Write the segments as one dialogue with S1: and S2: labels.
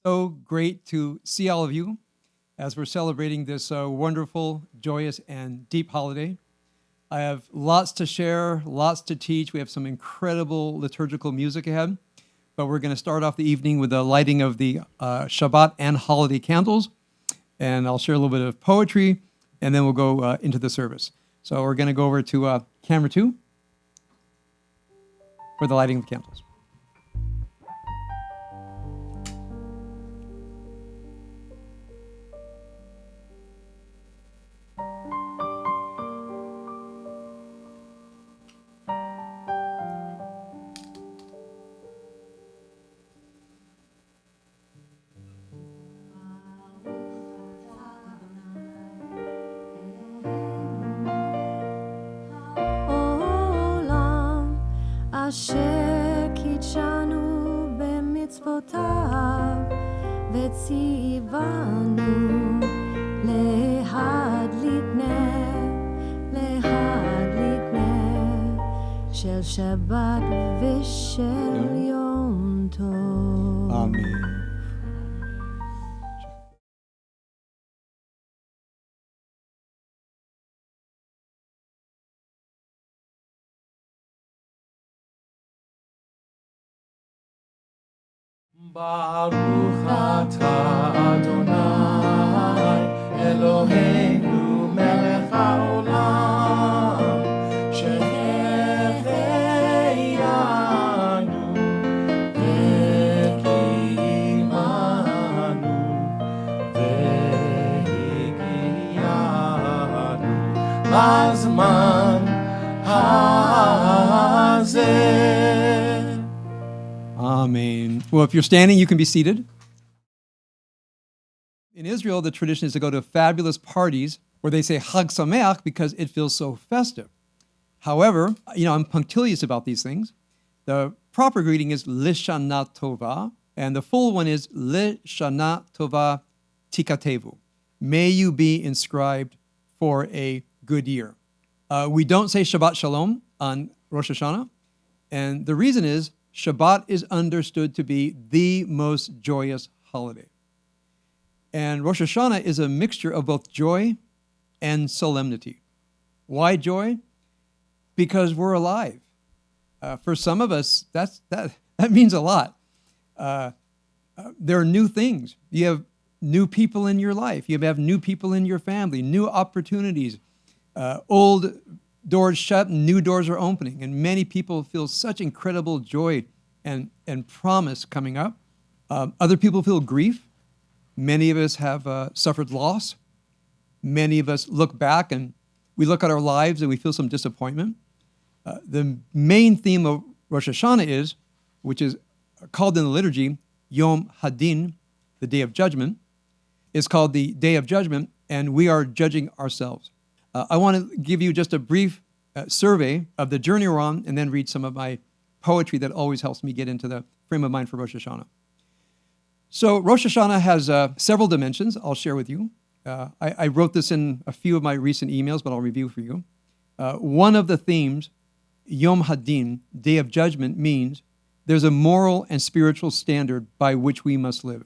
S1: So great to see all of you as we're celebrating this wonderful, joyous, and deep holiday. I have lots to share, lots to teach. We have some incredible liturgical music ahead, but we're going to start off the evening with the lighting of the Shabbat and holiday candles, and I'll share a little bit of poetry, and then we'll go into the service. So we're going to go over to camera 2 for the lighting of the candles.
S2: אשר קידשנו במצוותיו וציוונו להדליק נר של שבת ושל יום טוב.
S1: Amen.
S3: Baruch atah Adonai Eloheinu melech haolam Shehecheyanu v'kimanu v'higiyanu lazman hazeh.
S1: Amen. Well, if you're standing, you can be seated. In Israel, the tradition is to go to fabulous parties where they say Chag Sameach because it feels so festive. However, I'm punctilious about these things. The proper greeting is Lishana Tova, and the full one is Lishana Tova Tikatevu. May you be inscribed for a good year. We don't say Shabbat Shalom on Rosh Hashanah, and the reason is Shabbat is understood to be the most joyous holiday. And Rosh Hashanah is a mixture of both joy and solemnity. Why joy? Because we're alive. For some of us, that means a lot. There are new things. You have new people in your life. You have new people in your family, new opportunities. Old doors shut, new doors are opening, and many people feel such incredible joy and promise coming up. Other people feel grief. Many of us have suffered loss. Many of us look back and we look at our lives and we feel some disappointment. The main theme of Rosh Hashanah is, which is called in the liturgy, Yom Hadin, the Day of Judgment, is called the Day of Judgment, and we are judging ourselves. I want to give you just a brief survey of the journey we're on and then read some of my poetry that always helps me get into the frame of mind for Rosh Hashanah. So Rosh Hashanah has several dimensions I'll share with you. I wrote this in a few of my recent emails, but I'll review for you. One of the themes, Yom Hadin, Day of Judgment, means there's a moral and spiritual standard by which we must live.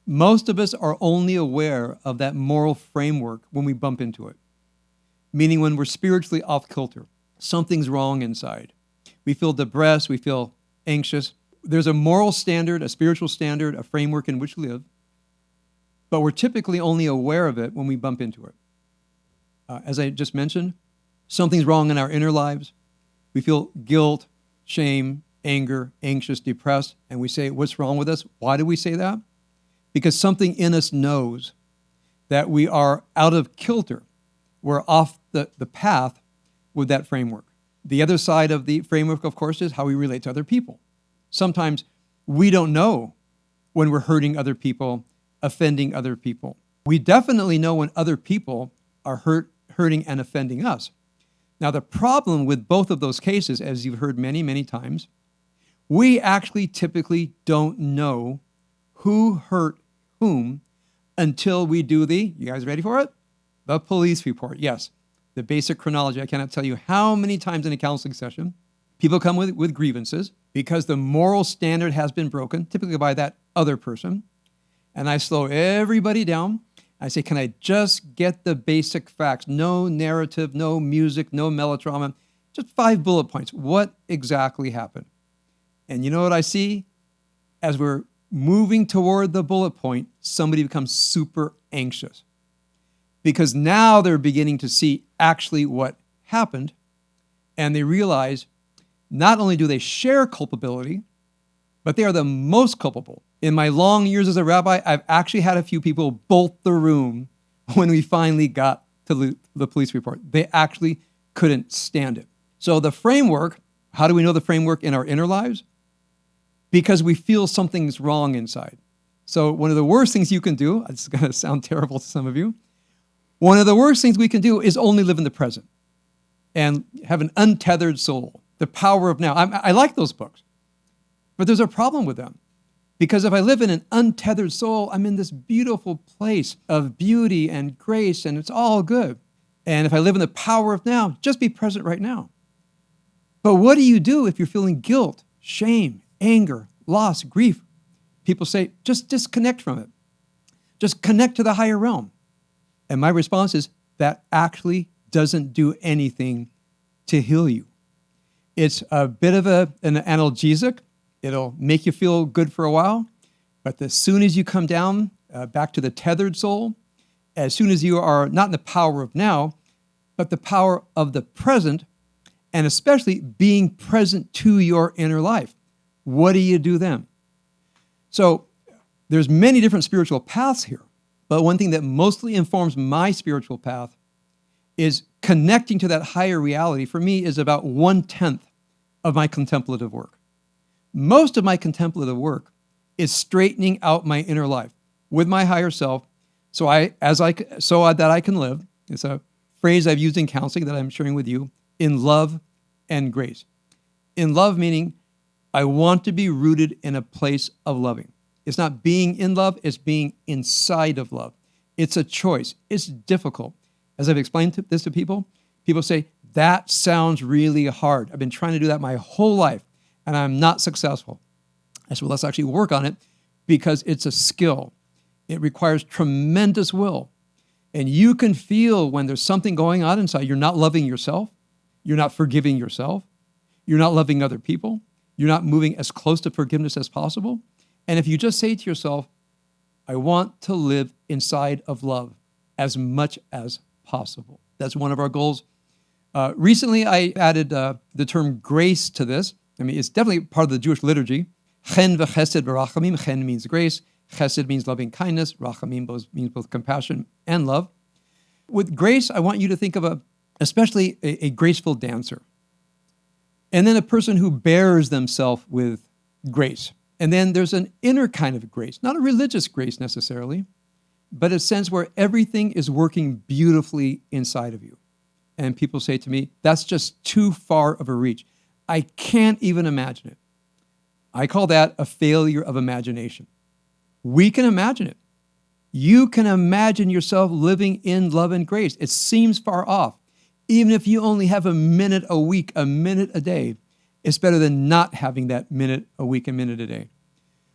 S1: Most of us are only aware of that moral framework when we bump into it. Meaning when we're spiritually off kilter, something's wrong inside. We feel depressed, we feel anxious. There's a moral standard, a spiritual standard, a framework in which we live, but we're typically only aware of it when we bump into it. As I just mentioned, something's wrong in our inner lives. We feel guilt, shame, anger, anxious, depressed, and we say, what's wrong with us? Why do we say that? Because something in us knows that we are out of kilter. We're off the path with that framework. The other side of the framework, of course, is how we relate to other people. Sometimes we don't know when we're hurting other people, offending other people. We definitely know when other people are hurting and offending us. Now, the problem with both of those cases, as you've heard many, many times, we actually typically don't know who hurt whom until we do you guys ready for it? The police report, yes. The basic chronology. I cannot tell you how many times in a counseling session people come with grievances because the moral standard has been broken, typically by that other person, and I slow everybody down. I say, can I just get the basic facts? No narrative, no music, no melodrama, just 5 bullet points. What exactly happened? And you know what I see? As we're moving toward the bullet point, somebody becomes super anxious because now they're beginning to see actually what happened, and they realize not only do they share culpability, but they are the most culpable. In my long years as a rabbi, I've actually had a few people bolt the room when we finally got to the police report. They actually couldn't stand it. So the framework, how do we know the framework in our inner lives? Because we feel something's wrong inside. So one of the worst things you can do, it's going to sound terrible to some of you, one of the worst things we can do is only live in the present and have an untethered soul, the power of now. I like those books, but there's a problem with them. Because if I live in an untethered soul, I'm in this beautiful place of beauty and grace, and it's all good. And if I live in the power of now, just be present right now. But what do you do if you're feeling guilt, shame, anger, loss, grief? People say, just disconnect from it. Just connect to the higher realm. And my response is, that actually doesn't do anything to heal you. It's a bit of an analgesic. It'll make you feel good for a while, but as soon as you come down back to the tethered soul, as soon as you are not in the power of now, but the power of the present, and especially being present to your inner life, what do you do then? So there's many different spiritual paths here, but one thing that mostly informs my spiritual path is connecting to that higher reality. For me, is about 1/10 of my contemplative work. Most of my contemplative work is straightening out my inner life with my higher self so that I can live. It's a phrase I've used in counseling that I'm sharing with you, in love and grace. In love meaning I want to be rooted in a place of loving. It's not being in love, it's being inside of love. It's a choice. It's difficult. As I've explained this to people, people say, that sounds really hard. I've been trying to do that my whole life, and I'm not successful. I said, well, let's actually work on it because it's a skill. It requires tremendous will. And you can feel when there's something going on inside. You're not loving yourself. You're not forgiving yourself. You're not loving other people. You're not moving as close to forgiveness as possible. And if you just say to yourself, I want to live inside of love as much as possible. That's one of our goals. Recently, I added the term grace to this. I mean, it's definitely part of the Jewish liturgy. Chen v'chesed v'rachamim. Chen means grace. Chesed means loving kindness. Rachamim means both compassion and love. With grace, I want you to think of especially a graceful dancer. And then a person who bears themselves with grace. And then there's an inner kind of grace, not a religious grace necessarily, but a sense where everything is working beautifully inside of you. And people say to me, that's just too far of a reach. I can't even imagine it. I call that a failure of imagination. We can imagine it. You can imagine yourself living in love and grace. It seems far off. Even if you only have a minute a week, a minute a day, it's better than not having that minute a week, a minute a day.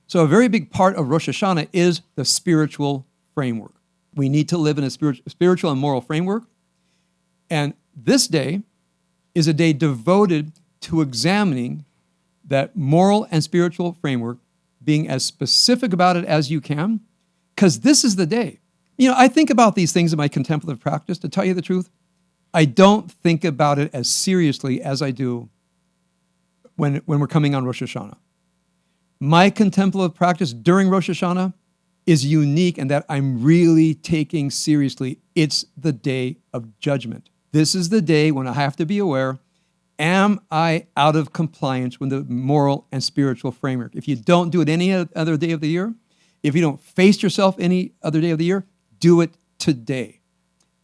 S1: So a very big part of Rosh Hashanah is the spiritual framework. We need to live in a spiritual and moral framework. And this day is a day devoted to examining that moral and spiritual framework, being as specific about it as you can, because this is the day. You know, I think about these things in my contemplative practice. To tell you the truth, I don't think about it as seriously as I do when we're coming on Rosh Hashanah. My contemplative practice during Rosh Hashanah is unique in that I'm really taking seriously, it's the day of judgment. This is the day when I have to be aware, am I out of compliance with the moral and spiritual framework? If you don't do it any other day of the year, if you don't face yourself any other day of the year, do it today.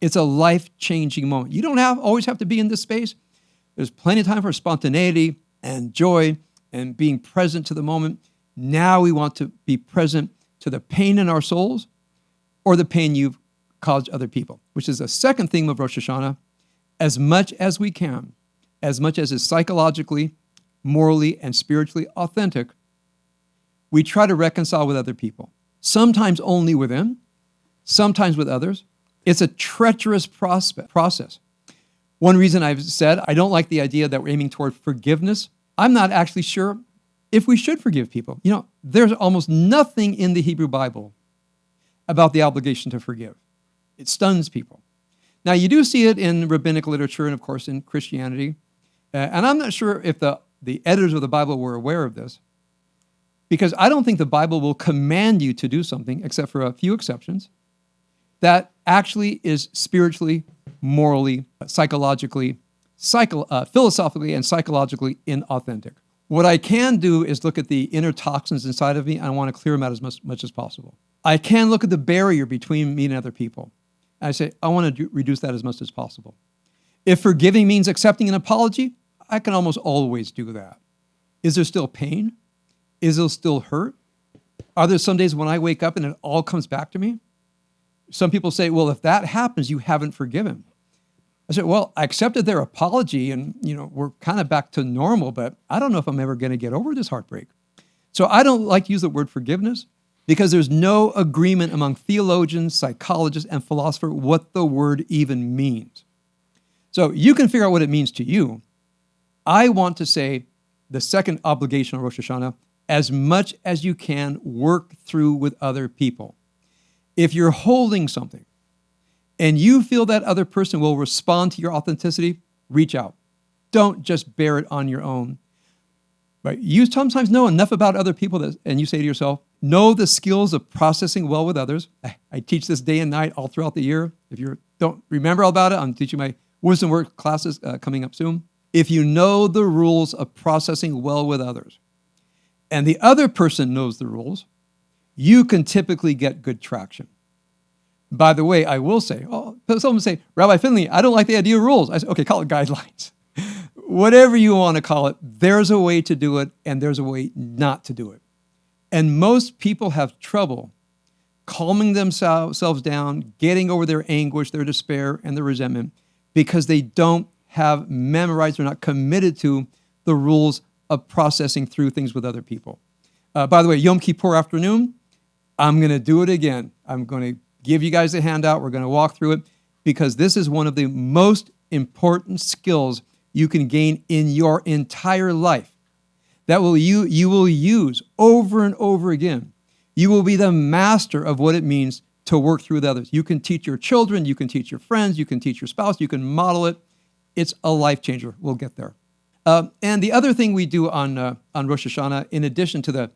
S1: It's a life-changing moment. You don't always have to be in this space. There's plenty of time for spontaneity and joy and being present to the moment. Now we want to be present to the pain in our souls or the pain you've caused other people, which is the second theme of Rosh Hashanah. As much as we can, as much as is psychologically, morally, and spiritually authentic, we try to reconcile with other people. sometimes only within, sometimes with others. It's a treacherous process. One reason I've said I don't like the idea that we're aiming toward forgiveness, I'm not actually sure if we should forgive people. There's almost nothing in the Hebrew Bible about the obligation to forgive. It stuns people. Now, you do see it in rabbinic literature and, of course, in Christianity. And I'm not sure if the editors of the Bible were aware of this, because I don't think the Bible will command you to do something, except for a few exceptions, that actually is spiritually, morally, psychologically, philosophically, and psychologically inauthentic. What I can do is look at the inner toxins inside of me, and I want to clear them out as much as possible. I can look at the barrier between me and other people. And I say, I want to reduce that as much as possible. If forgiving means accepting an apology, I can almost always do that. Is there still pain? Is there still hurt? Are there some days when I wake up and it all comes back to me? Some people say, well, if that happens, you haven't forgiven. I said, well, I accepted their apology and, we're kind of back to normal, but I don't know if I'm ever going to get over this heartbreak. So I don't like to use the word forgiveness because there's no agreement among theologians, psychologists, and philosophers what the word even means. So you can figure out what it means to you. I want to say the second obligation of Rosh Hashanah, as much as you can, work through with other people. If you're holding something and you feel that other person will respond to your authenticity, reach out. Don't just bear it on your own. Right? You sometimes know enough about other people and you say to yourself, know the skills of processing well with others. I teach this day and night all throughout the year. If you don't remember all about it, I'm teaching my Wisdom Work classes coming up soon. If you know the rules of processing well with others, and the other person knows the rules, you can typically get good traction. By the way, I will say, someone say, Rabbi Finley, I don't like the idea of rules. I say, okay, call it guidelines. Whatever you want to call it, there's a way to do it and there's a way not to do it. And most people have trouble calming themselves down, getting over their anguish, their despair, and their resentment because they don't have memorized or not committed to the rules of processing through things with other people. By the way, Yom Kippur afternoon, I'm going to do it again. I'm going to give you guys a handout. We're going to walk through it because this is one of the most important skills you can gain in your entire life that you will use over and over again. You will be the master of what it means to work through with others. You can teach your children, you can teach your friends, you can teach your spouse, you can model it. It's a life changer. We'll get there. And the other thing we do on Rosh Hashanah, in addition to the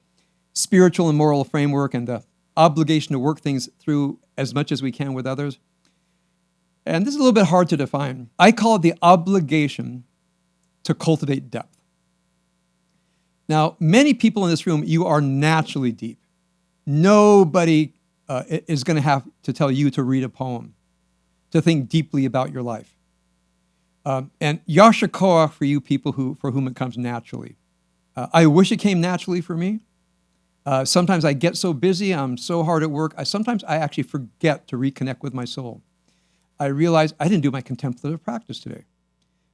S1: spiritual and moral framework and the obligation to work things through as much as we can with others, and this is a little bit hard to define. I call it the obligation to cultivate depth. Now, many people in this room, you are naturally deep. Nobody is going to have to tell you to read a poem, to think deeply about your life. And Yasher Koach for you people for whom it comes naturally. I wish it came naturally for me. Sometimes I get so busy, I'm so hard at work, sometimes I actually forget to reconnect with my soul. I realize I didn't do my contemplative practice today.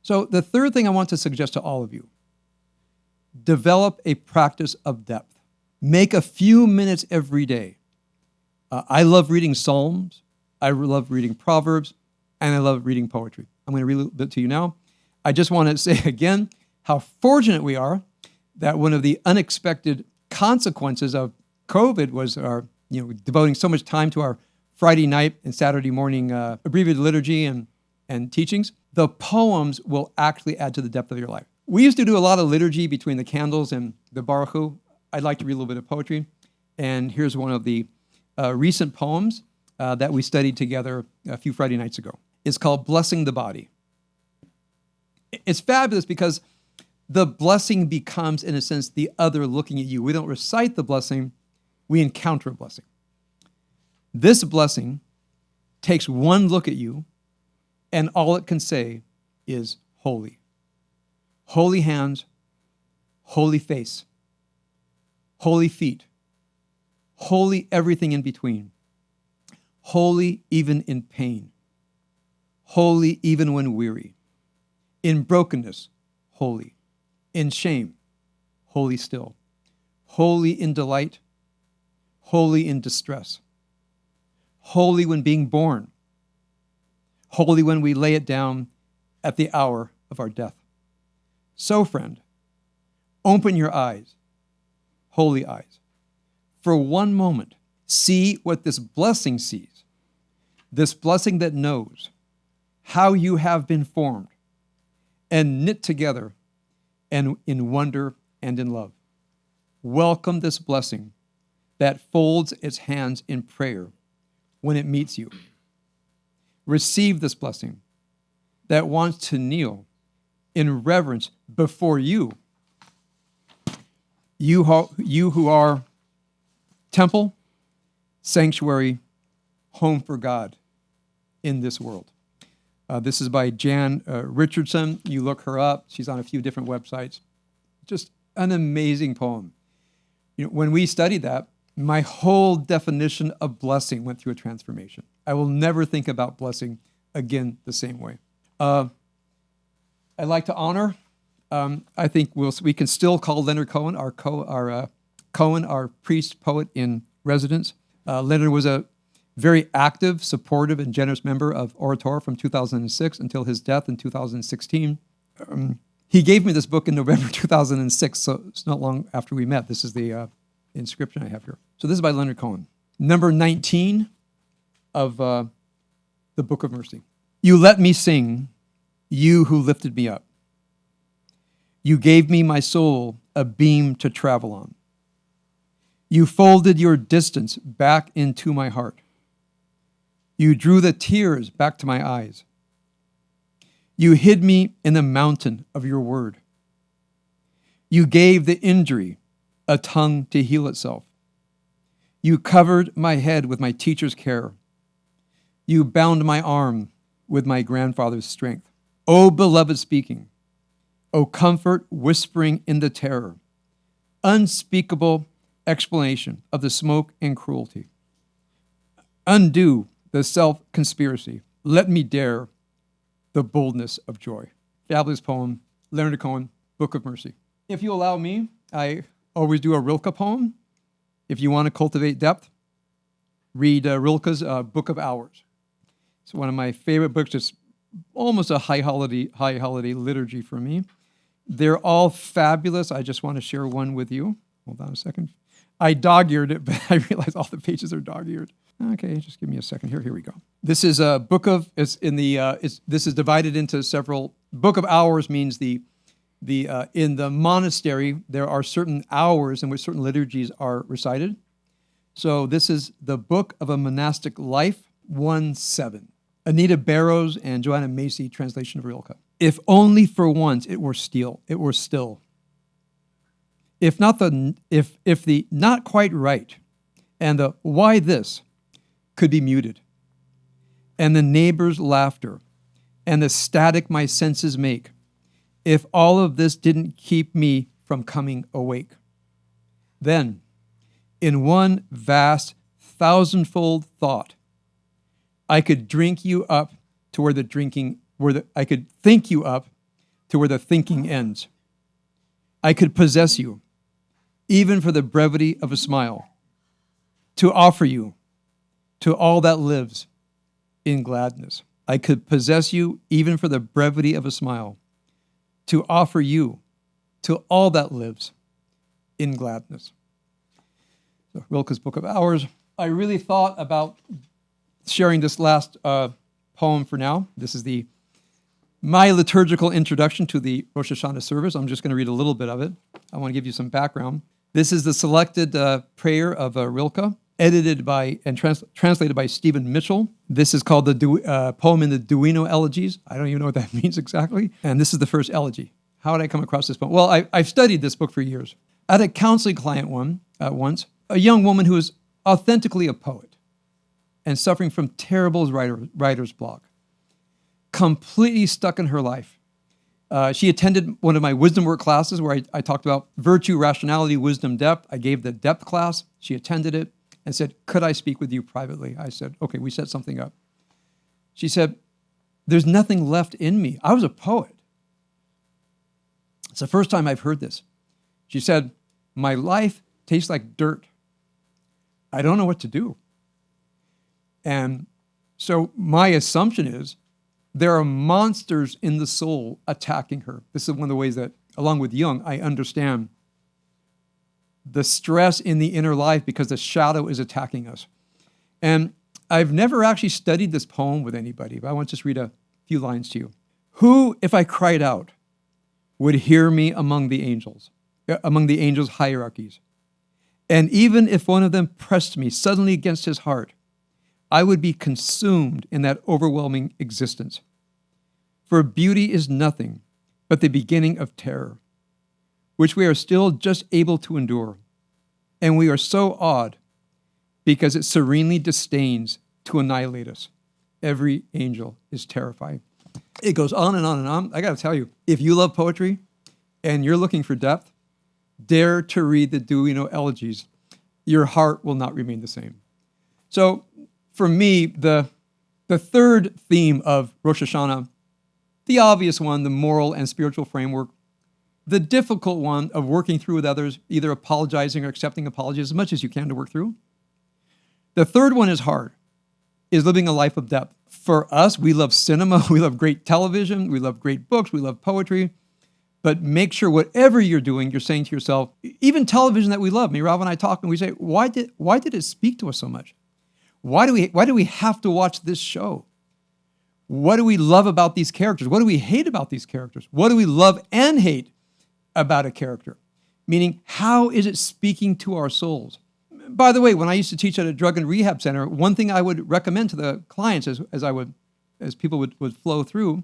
S1: So the third thing I want to suggest to all of you, develop a practice of depth. Make a few minutes every day. I love reading Psalms, I love reading Proverbs, and I love reading poetry. I'm going to read a little bit to you now. I just want to say again how fortunate we are that one of the unexpected consequences of COVID was our, devoting so much time to our Friday night and Saturday morning abbreviated liturgy and teachings. The poems will actually add to the depth of your life. We used to do a lot of liturgy between the candles and the Barekhu. I'd like to read a little bit of poetry. And here's one of the recent poems that we studied together a few Friday nights ago. It's called Blessing the Body. It's fabulous because the blessing becomes, in a sense, the other looking at you. We don't recite the blessing, we encounter a blessing. This blessing takes one look at you, and all it can say is holy. Holy hands, holy face, holy feet, holy everything in between, holy even in pain, holy even when weary, in brokenness, holy, in shame, holy still, holy in delight, holy in distress, holy when being born, holy when we lay it down at the hour of our death. So, friend, open your eyes, holy eyes. For one moment, see what this blessing sees, this blessing that knows how you have been formed and knit together and in wonder and in love. Welcome this blessing that folds its hands in prayer when it meets you. Receive this blessing that wants to kneel in reverence before you. You who are temple, sanctuary, home for God in this world. This is by Jan Richardson. You look her up. She's on a few different websites. Just an amazing poem. When we studied that, my whole definition of blessing went through a transformation. I will never think about blessing again the same way. I'd like to honor. I think we can still call Leonard Cohen our priest poet in residence. Leonard was a very active, supportive, and generous member of Orator from 2006 until his death in 2016. He gave me this book in November 2006, so it's not long after we met. This is the inscription I have here. So this is by Leonard Cohen. Number 19 of the Book of Mercy. You let me sing, you who lifted me up. You gave me, my soul, a beam to travel on. You folded your distance back into my heart. You drew the tears back to my eyes. You hid me in the mountain of your word. You gave the injury a tongue to heal itself. You covered my head with my teacher's care. You bound my arm with my grandfather's strength. O beloved speaking, O comfort whispering in the terror, unspeakable explanation of the smoke and cruelty. Undo the self-conspiracy. Let me dare the boldness of joy. Fabulous poem, Leonard Cohen, Book of Mercy. If you allow me, I always do a Rilke poem. If you want to cultivate depth, read Rilke's Book of Hours. It's one of my favorite books. It's almost a high holiday liturgy for me. They're all fabulous. I just want to share one with you. Hold on a second. I dog-eared it, but I realized all the pages are dog-eared. Okay, just give me a second here. Here we go. This is a book of. This is divided into several. Book of Hours means in the monastery there are certain hours in which certain liturgies are recited. So this is the Book of a Monastic Life, 1:7. Anita Barrows and Joanna Macy translation of Rilke. If only for once it were still. If the not quite right and the why this could be muted, and the neighbor's laughter and the static my senses make, if all of this didn't keep me from coming awake, then in one vast thousandfold thought, I could drink you up to where I could think you up to where the thinking ends. I could possess you, even for the brevity of a smile, to offer you to all that lives in gladness. I could possess you, even for the brevity of a smile, to offer you to all that lives in gladness. So, Rilke's Book of Hours. I really thought about sharing this last poem for now. This is my liturgical introduction to the Rosh Hashanah service. I'm just going to read a little bit of it. I want to give you some background. This is the selected prayer of Rilke, edited by and translated by Stephen Mitchell. This is called the poem in the Duino Elegies. I don't even know what that means exactly. And this is the first elegy. How did I come across this poem? Well, I've studied this book for years. I had a counseling client once, a young woman who was authentically a poet and suffering from terrible writer's block, completely stuck in her life. She attended one of my wisdom work classes where I talked about virtue, rationality, wisdom, depth. I gave the depth class. She attended it and said, could I speak with you privately? I said, okay, we set something up. She said, there's nothing left in me. I was a poet. It's the first time I've heard this. She said, my life tastes like dirt. I don't know what to do. And so my assumption is there are monsters in the soul attacking her. This is one of the ways that, along with Jung, I understand the stress in the inner life because the shadow is attacking us. And I've never actually studied this poem with anybody, but I want to just read a few lines to you. Who, if I cried out, would hear me among the angels' hierarchies? And even if one of them pressed me suddenly against his heart, I would be consumed in that overwhelming existence. For beauty is nothing but the beginning of terror, which we are still just able to endure. And we are so awed because it serenely disdains to annihilate us. Every angel is terrified. It goes on and on and on. I got to tell you, if you love poetry and you're looking for depth, dare to read the Duino elegies. Your heart will not remain the same. So for me, the third theme of Rosh Hashanah, the obvious one, the moral and spiritual framework, the difficult one of working through with others, either apologizing or accepting apologies as much as you can to work through. The third one is hard, is living a life of depth. For us, we love cinema, we love great television, we love great books, we love poetry, but make sure whatever you're doing, you're saying to yourself, even television that we love, me, Rav and I talk and we say, why did it speak to us so much? Why do we have to watch this show? What do we love about these characters? What do we hate about these characters? What do we love and hate about a character? Meaning, how is it speaking to our souls? By the way, when I used to teach at a drug and rehab center, one thing I would recommend to the clients as people would flow through,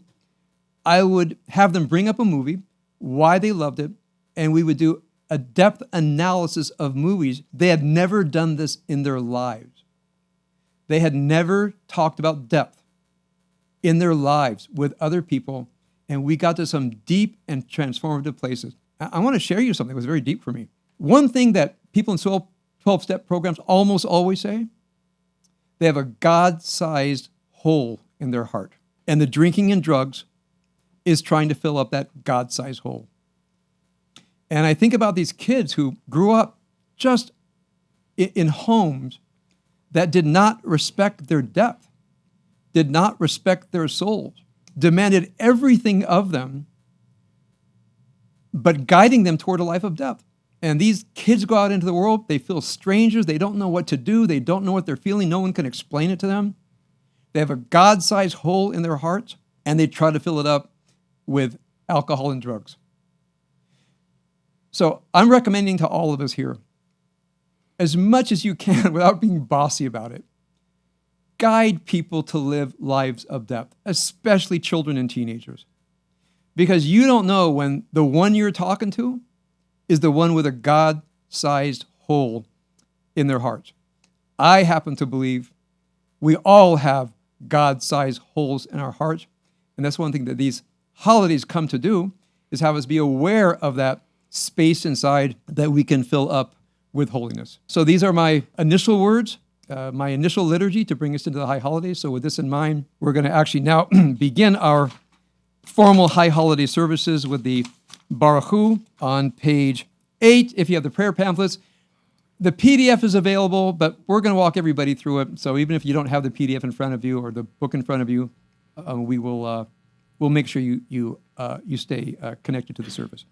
S1: I would have them bring up a movie, why they loved it, and we would do a depth analysis of movies. They had never done this in their lives. They had never talked about depth in their lives with other people, and we got to some deep and transformative places. I want to share you something that was very deep for me. One thing that people in 12-step programs almost always say, they have a God-sized hole in their heart. And the drinking and drugs is trying to fill up that God-sized hole. And I think about these kids who grew up just in homes that did not respect their depth, did not respect their souls, demanded everything of them, but guiding them toward a life of depth. And these kids go out into the world, they feel strangers, they don't know what to do, they don't know what they're feeling, no one can explain it to them. They have a God-sized hole in their hearts, and they try to fill it up with alcohol and drugs. So I'm recommending to all of us here, as much as you can without being bossy about it, guide people to live lives of depth, especially children and teenagers. Because you don't know when the one you're talking to is the one with a God-sized hole in their hearts. I happen to believe we all have God-sized holes in our hearts. And that's one thing that these holidays come to do, is have us be aware of that space inside that we can fill up with holiness. So these are my initial words, my initial liturgy to bring us into the high holidays. So with this in mind, we're going to actually now begin our formal high holiday services with the Barekhu on page 8. If you have the prayer pamphlets, the PDF is available, but we're going to walk everybody through it. So even if you don't have the PDF in front of you or the book in front of you, we'll make sure you stay connected to the service.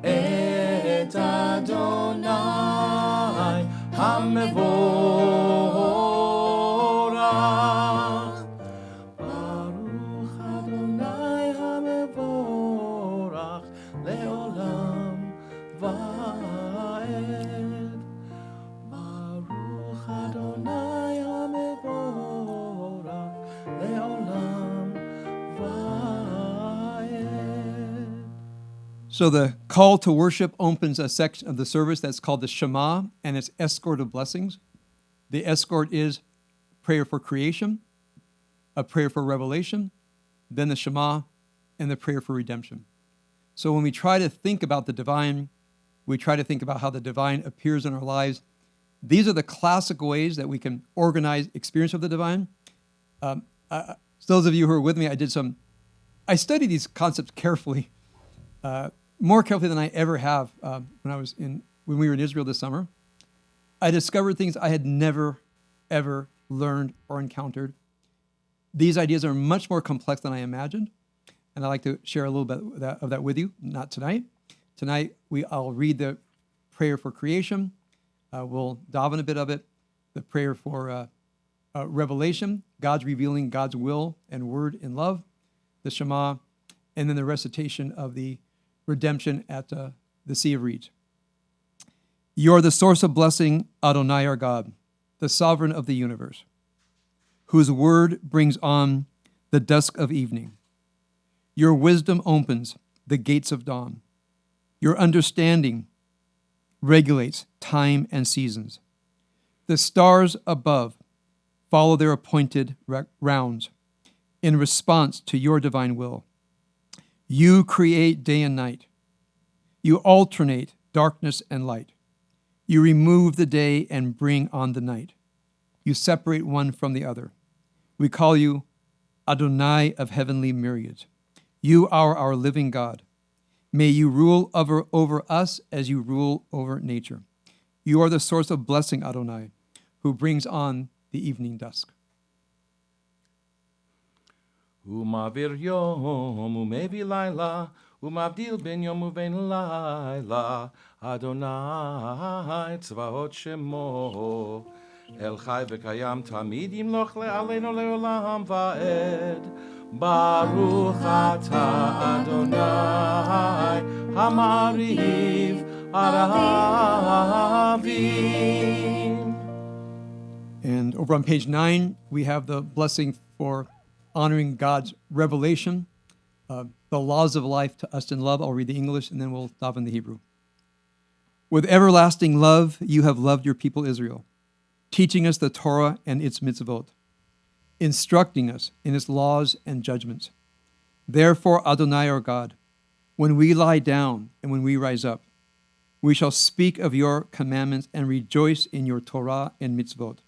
S3: Et Adonai HaMevorach Baruch Adonai HaMevorach Leolam Va'ed Baruch Adonai HaMevorach Leolam Va'ed.
S1: So the call to worship opens a section of the service that's called the Shema and its escort of blessings. The escort is prayer for creation, a prayer for revelation, then the Shema, and the prayer for redemption. So when we try to think about the divine, we try to think about how the divine appears in our lives. These are the classic ways that we can organize experience of the divine. Those of you who are with me, I did some I study these concepts carefully, more carefully than I ever have when we were in Israel this summer. I discovered things I had never, ever learned or encountered. These ideas are much more complex than I imagined, and I'd like to share a little bit of that with you. Not tonight. Tonight, I'll read the prayer for creation. We'll daven a bit of it. The prayer for revelation, God's revealing God's will and word in love, the Shema, and then the recitation of the redemption at the Sea of Reeds. You are the source of blessing, Adonai our God, the sovereign of the universe, whose word brings on the dusk of evening. Your wisdom opens the gates of dawn. Your understanding regulates time and seasons. The stars above follow their appointed rounds in response to your divine will. You create day and night. You alternate darkness and light. You remove the day and bring on the night. You separate one from the other. We call you Adonai of heavenly myriads. You are our living God. May you rule over us as you rule over nature. You are the source of blessing, Adonai, who brings on the evening dusk.
S4: Umavir yom umevi laila, umavdil ben yom uben laila, Adonai tzvaot shemo, El chai v'kayam tamid yimloch le'aleinu le'olam va'ed. Baruch atah Adonai hamariv aravim.
S1: And over on page 9, we have the blessing for honoring God's revelation, the laws of life to us in love. I'll read the English, and then we'll daven the Hebrew. With everlasting love, you have loved your people Israel, teaching us the Torah and its mitzvot, instructing us in its laws and judgments. Therefore, Adonai our God, when we lie down and when we rise up, we shall speak of your commandments and rejoice in your Torah and mitzvot.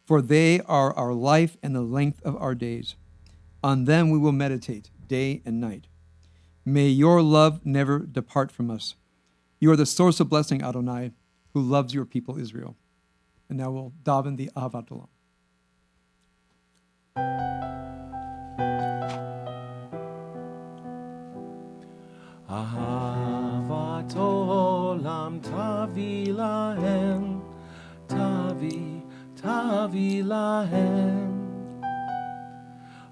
S1: For they are our life and the length of our days. On them we will meditate day and night. May your love never depart from us. You are the source of blessing, Adonai, who loves your people Israel. And now we'll daven the Ahavat Olam.
S4: Ahavat Olam tavi lahem, tavi lahem.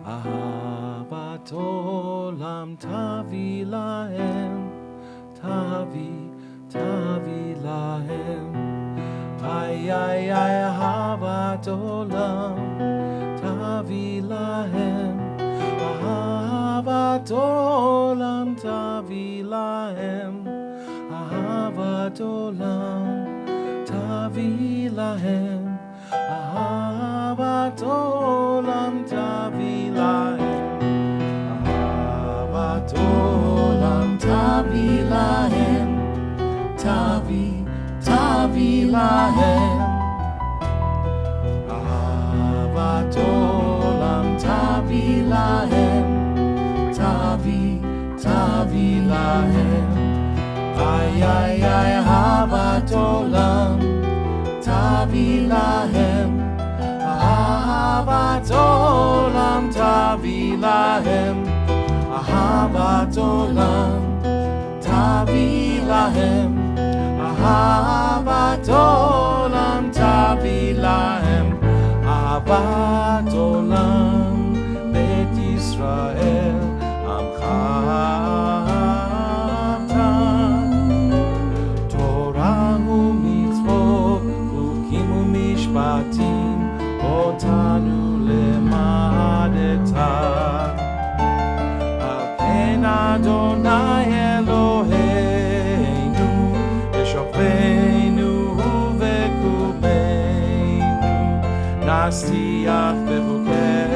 S4: Ahavat Olam tavi lahem, tavi lahem. Ay, Ahavat Olam tavi lahem. Ahavat Olam tavi lahem. Ahavat Olam tavi lahem. Ahavat Olam tavi lahem. Ahavat Olam tavi lahem. Tavi lahem. Ahavat Olam tavi lahem. Tavi lahem. Ay, Ahavat Olam tavi lahem. Ahavat Olam tavi lahem. Ahavat Olam tavi lahem. Ahavat Olam tavi lahem. Ahavat Olam Bet Yisrael Amcha Torah u'mitzvot Chukim u'mishpatim Otanu lemadeta Al ken Adonai Eloheinu Yeshofeinu u'vekubeinu Nasiach bechukei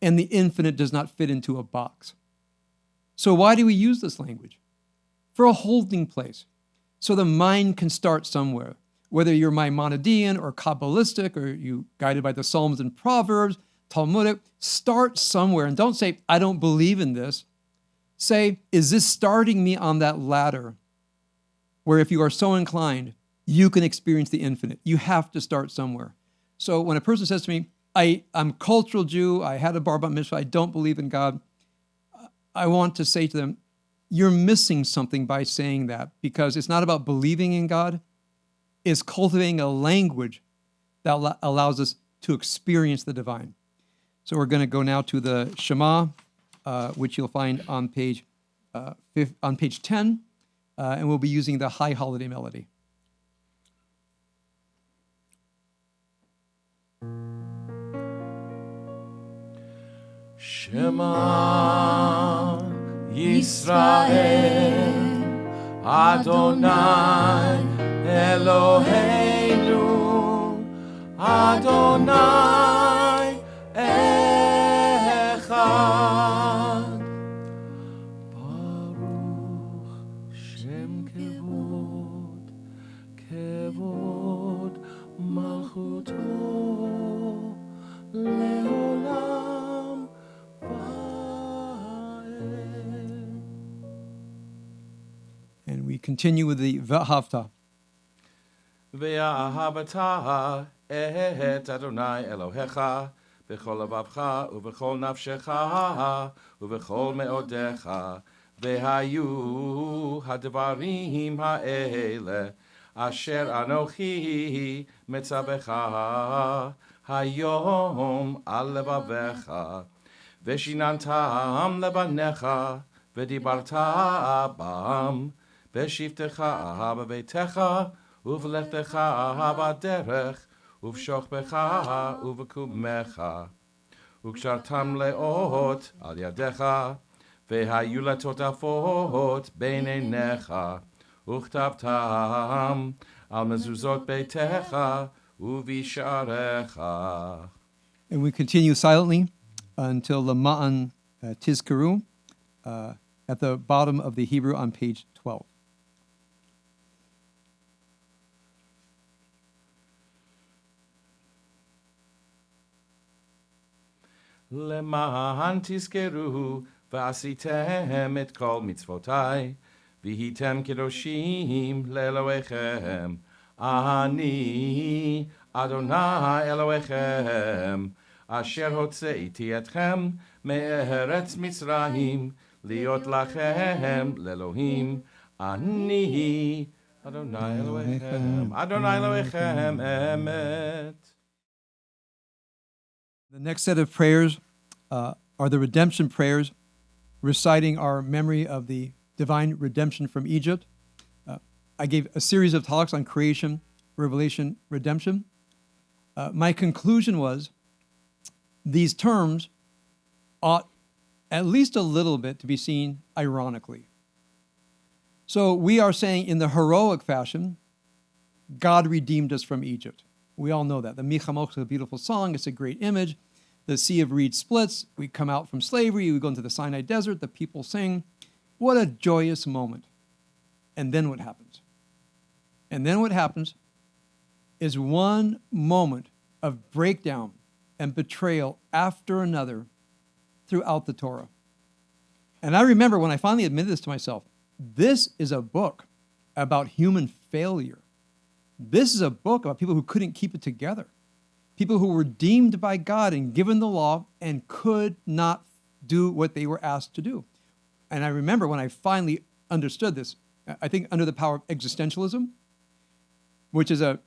S1: and the infinite does not fit into a box. So why do we use this language? For a holding place, so the mind can start somewhere. Whether you're Maimonidean or Kabbalistic, or you guided by the Psalms and Proverbs, Talmudic, start somewhere and don't say, I don't believe in this. Say, is this starting me on that ladder where if you are so inclined, you can experience the infinite? You have to start somewhere. So when a person says to me, I'm a cultural Jew, I had a bar mitzvah, I don't believe in God, I want to say to them, you're missing something by saying that, because it's not about believing in God, it's cultivating a language that allows us to experience the divine. So we're going to go now to the Shema, which you'll find on page 10, and we'll be using the High Holiday Melody.
S4: Shema Yisrael Adonai Eloheinu Adonai Echad Baruch Shem Kevod Kevod Malchuto Leolam Va'ed.
S1: And we continue with the V'ahavta.
S4: Ve'ahavata et Adonai Elohecha b'chol levavcha u'b'chol nafshecha u'b'chol me'odecha ve'hayu hadvarim ha'ele asher anochi metzavecha hayom al levavecha ve'shinantam levanecha ve'dibarta bam ve'shivtecha b'veitecha uvlechtecha b'derech uvshochbecha uvekumecha ukshartam leot al yadecha vehayu letotafot beinenecha uchtavtam al mezuzot beitecha uvisharecha.
S1: And we continue silently until the Ma'an Tizkaru at the bottom of the Hebrew on page 12.
S4: למען תזכרו ועשיתם את כל מצוותיי והייתם קדושים לאלוהיכם אני אדוני אלוהיכם אשר הוצאתי אתכם מארץ מצרים להיות לכם לאלוהים אני אדוני אלוהיכם אדוני אלוהיכם אמת.
S1: The next set of prayers are the redemption prayers, reciting our memory of the divine redemption from Egypt. I gave a series of talks on creation, revelation, redemption. My conclusion was these terms ought at least a little bit to be seen ironically. So we are saying in the heroic fashion, God redeemed us from Egypt. We all know that. The Khamokha is a beautiful song. It's a great image. The Sea of Reeds splits. We come out from slavery. We go into the Sinai Desert. The people sing. What a joyous moment. And then what happens? And then what happens is one moment of breakdown and betrayal after another throughout the Torah. And I remember when I finally admitted this to myself, this is a book about human failure. This is a book about people who couldn't keep it together, people who were deemed by God and given the law and could not do what they were asked to do. And I remember when I finally understood this, I think under the power of existentialism, which is an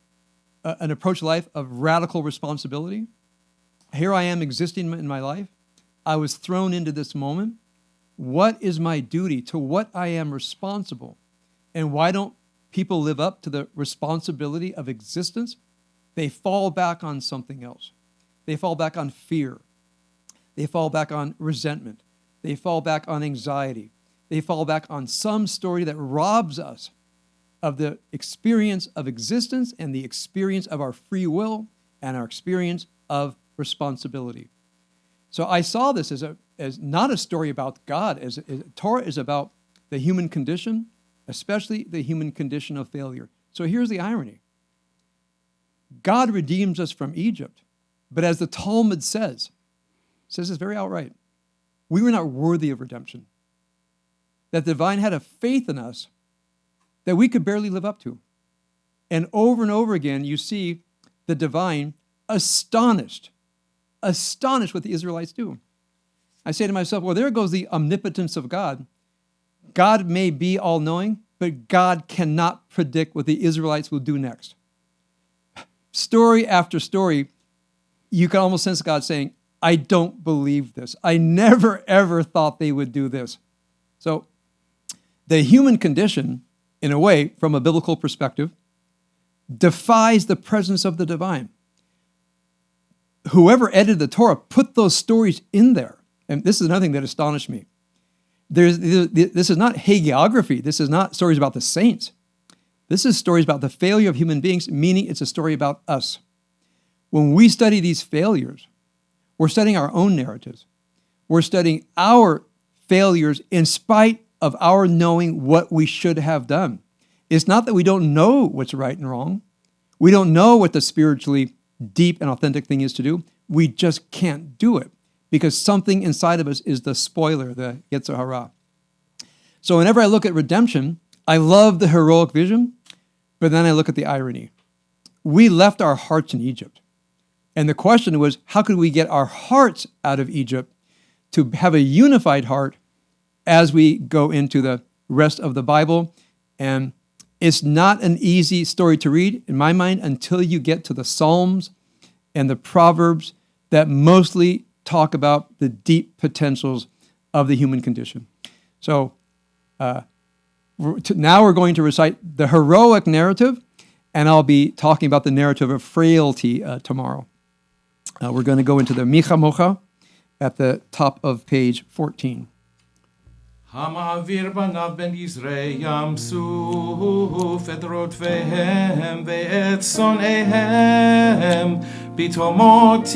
S1: approach to life of radical responsibility. Here I am existing in my life. I was thrown into this moment. What is my duty? To what I am responsible? And why don't people live up to the responsibility of existence? They fall back on something else. They fall back on fear. They fall back on resentment. They fall back on anxiety. They fall back on some story that robs us of the experience of existence and the experience of our free will and our experience of responsibility. So I saw this as not a story about God. As Torah is about the human condition, especially the human condition of failure. So here's the irony. God redeems us from Egypt, but as the Talmud says this very outright, we were not worthy of redemption. That the divine had a faith in us that we could barely live up to. And over again, you see the divine astonished what the Israelites do. I say to myself, well, there goes the omnipotence of God. God may be all-knowing, but God cannot predict what the Israelites will do next. Story after story, you can almost sense God saying, I don't believe this. I never, ever thought they would do this. So the human condition, in a way, from a biblical perspective, defies the presence of the divine. Whoever edited the Torah put those stories in there. And this is another thing that astonished me. This is not hagiography. This is not stories about the saints. This is stories about the failure of human beings, meaning it's a story about us. When we study these failures, we're studying our own narratives. We're studying our failures in spite of our knowing what we should have done. It's not that we don't know what's right and wrong. We don't know what the spiritually deep and authentic thing is to do. We just can't do it because something inside of us is the spoiler, the Yetzer Hara. So whenever I look at redemption, I love the heroic vision, but then I look at the irony. We left our hearts in Egypt. And the question was, how could we get our hearts out of Egypt to have a unified heart as we go into the rest of the Bible? And it's not an easy story to read, in my mind, until you get to the Psalms and the Proverbs that mostly talk about the deep potentials of the human condition. So now we're going to recite the heroic narrative, and I'll be talking about the narrative of frailty tomorrow. We're going to go into the Khamokha at the top of page 14.
S4: המעביר בניו בין גזרי ים סוף את רודפיהם ואת שונאיהם בתהומות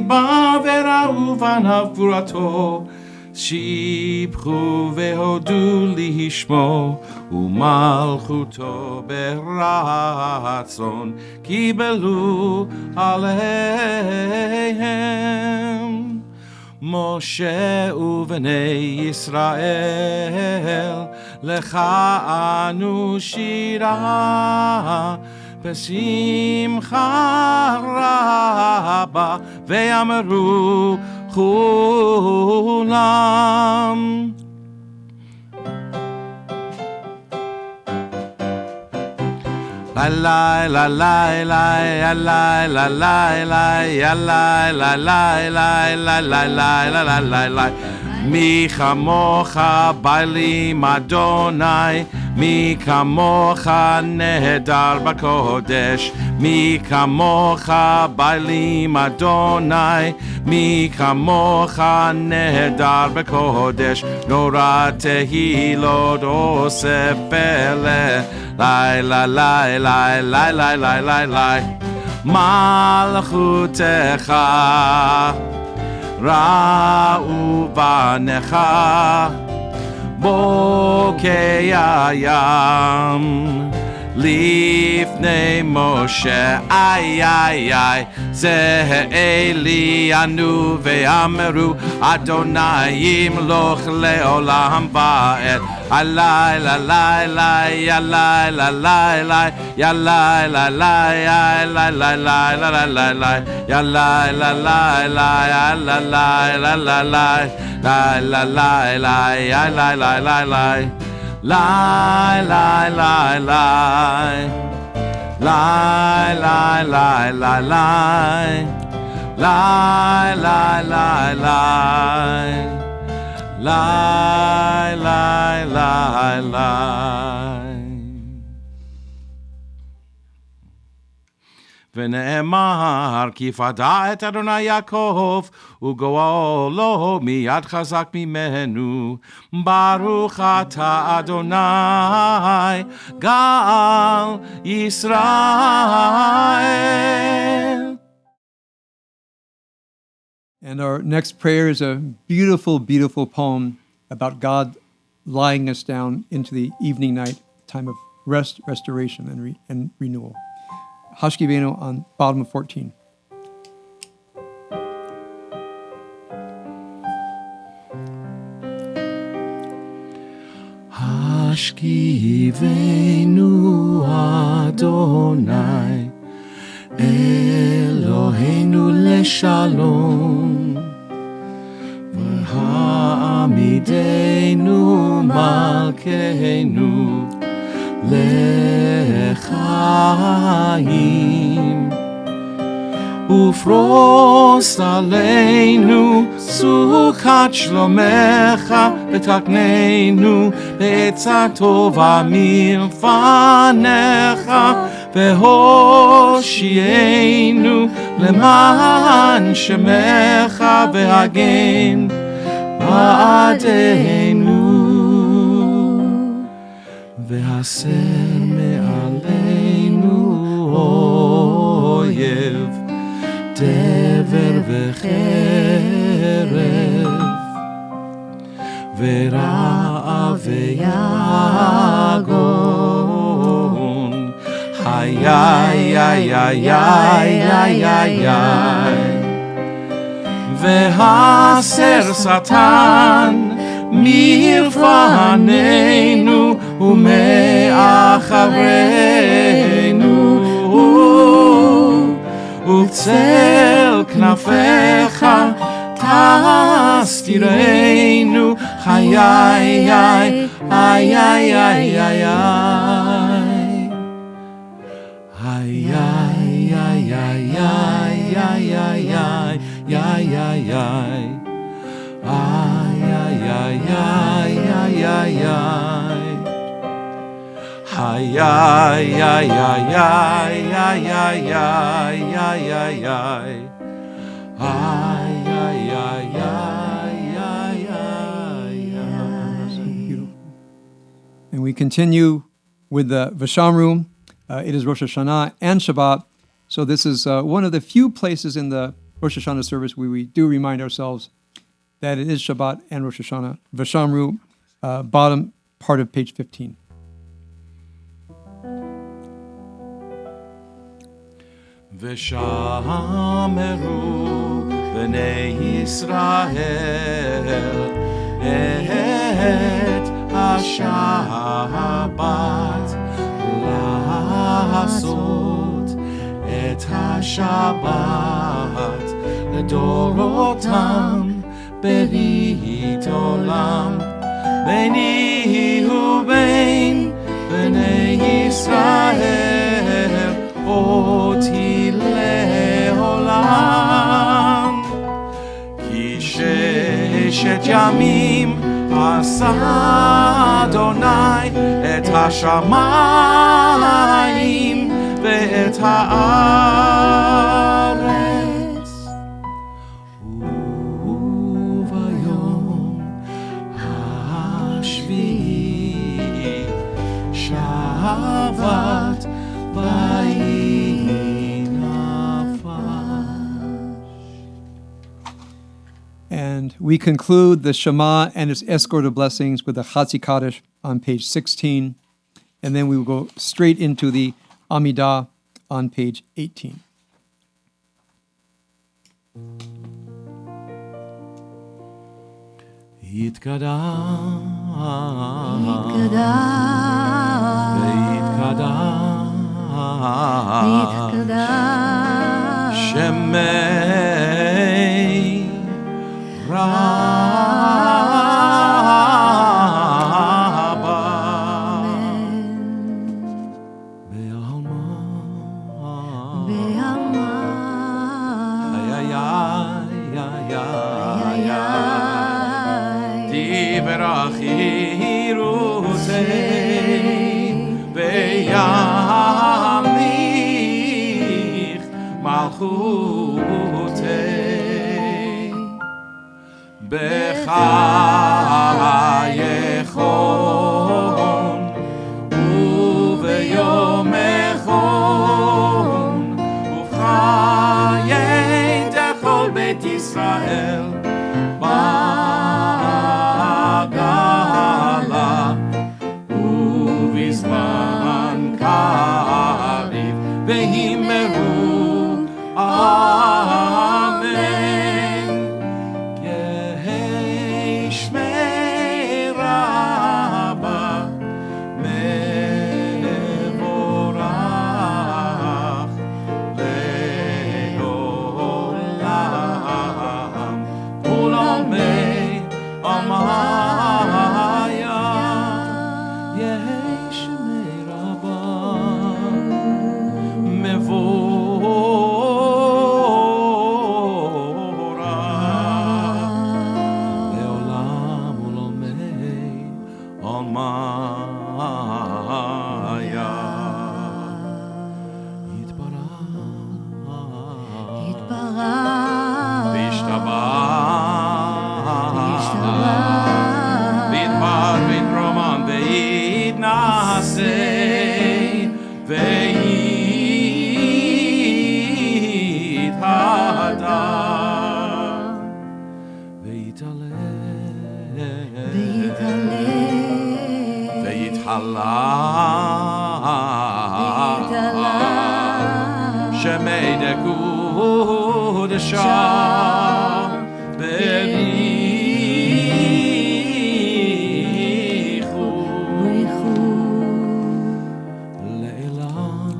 S4: בא וראו בניו גבורתו שיבחו והודו לשמו ומלכותו ברצון קיבלו עליהם משה ובני ישראל לך אנו שירה בשמחה רבה ואמרו כולם La la la la la la la la la la la la la la la la la la la Mi Khamokha bailim Adonai Mi Khamokha nehedar b'kodesh Mi Khamokha bailim Adonai Mi Khamokha nehedar b'kodesh Nora tehilot oseh pele Lai la la la la la la la la Malchutecha Ra'u banecha Bokei hayam Lifnei Moshe Ay ay ay Zeh'eliyanu ve'ameru Adonai imloch le'olam va'ed Alai la la la ya la la la la ya la la la ya la la la la la la la ya la la la la ya la la la la la la la la la ya la la la la Lie, lie, lie, lie. Lie, lie, lie, lie, lie. Lie, lie, lie, lie. Lie, lie, lie, lie. ונאמר כי פדה את אדוני יעקב וגואלו מיד חזק ממנו ברוך אתה אדוני גאל ישראל.
S1: And our next prayer is a beautiful, beautiful poem about God lying us down into the evening night, time of rest, restoration, and renewal. Hashkivenu on bottom of 14.
S4: Hashkivenu Adonai Eloheinu leshalom V'ha'amidenu malkeinu lechaim Ufrost aleinu suchat shlomecha v'takneinu be'etza tova milfanecha v'hoshienu leman shemecha v'hagen ba'adenu v'haser me'aleinu oyev דבר וחרב ורעב ויגון היי היי היי היי היי והסר שטן מלפנינו ומאחרינו ובצל כנפיך תסתירנו חיי איי איי איי איי איי איי איי Ay, ay, ay, ay, ay, ay, ay, ay, ay, ay, ay. Ay, ay, ay, ay, ay, ay, ay.
S1: Beautiful. And we continue with the Vashamru. It is Rosh Hashanah and Shabbat. So this is one of the few places in the Rosh Hashanah service where we do remind ourselves that it is Shabbat and Rosh Hashanah. Vashamru, bottom part of page 15.
S4: ושמרו בני ישראל את השבת לעשות את השבת לדורותם ברית עולם ביני ובין בני ישראל אותי לעולם כי ששת ימים עשה אדוני את השמיים ואת הארץ וביום השביעי שבת
S1: And we conclude the Shema and its escort of blessings with the Chatzi Kaddish on page 16. And then we will go straight into the Amidah on page 18.
S4: Shemei Rabba Be'alma Ay ay ay ay ay Diverachi Rusei Be'yamich Malchutei בחייכון וביומכון ובחיי דכל בית ישראל ישראל בגלה ובזמן קריב והימרו אמן. יהי שמי רבה מבורך לעולם ולעולמי עמיה. יהי שמי רבה מבורך לעולם ולעולמי עמיה. יתברך וישתבח ויתפאר ויתרומם ויתנשא ויתהדר ויתעלה ויתהלל שמי דקודשה בריחו לעילם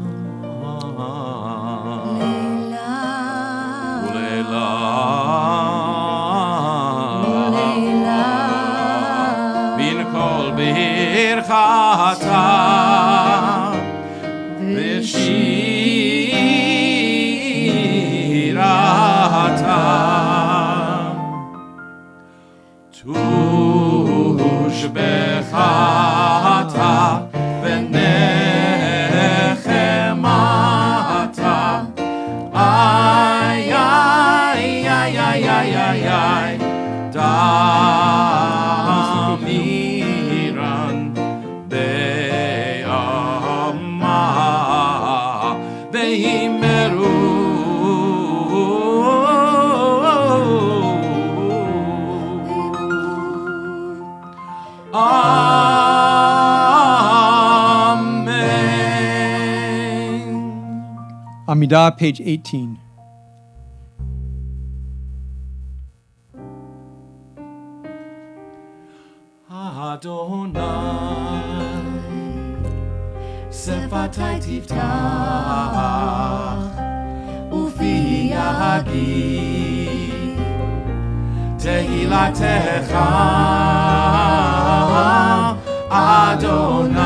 S4: ולעילם בין כל ברכתה ושירתה תושבחתה ונחמתה איי איי איי איי איי איי איי דמירן בעמה והימרו
S1: Amidah, page 18.
S4: Adonai, שפתי תפתח ופי יגיד תהילתך אדוני.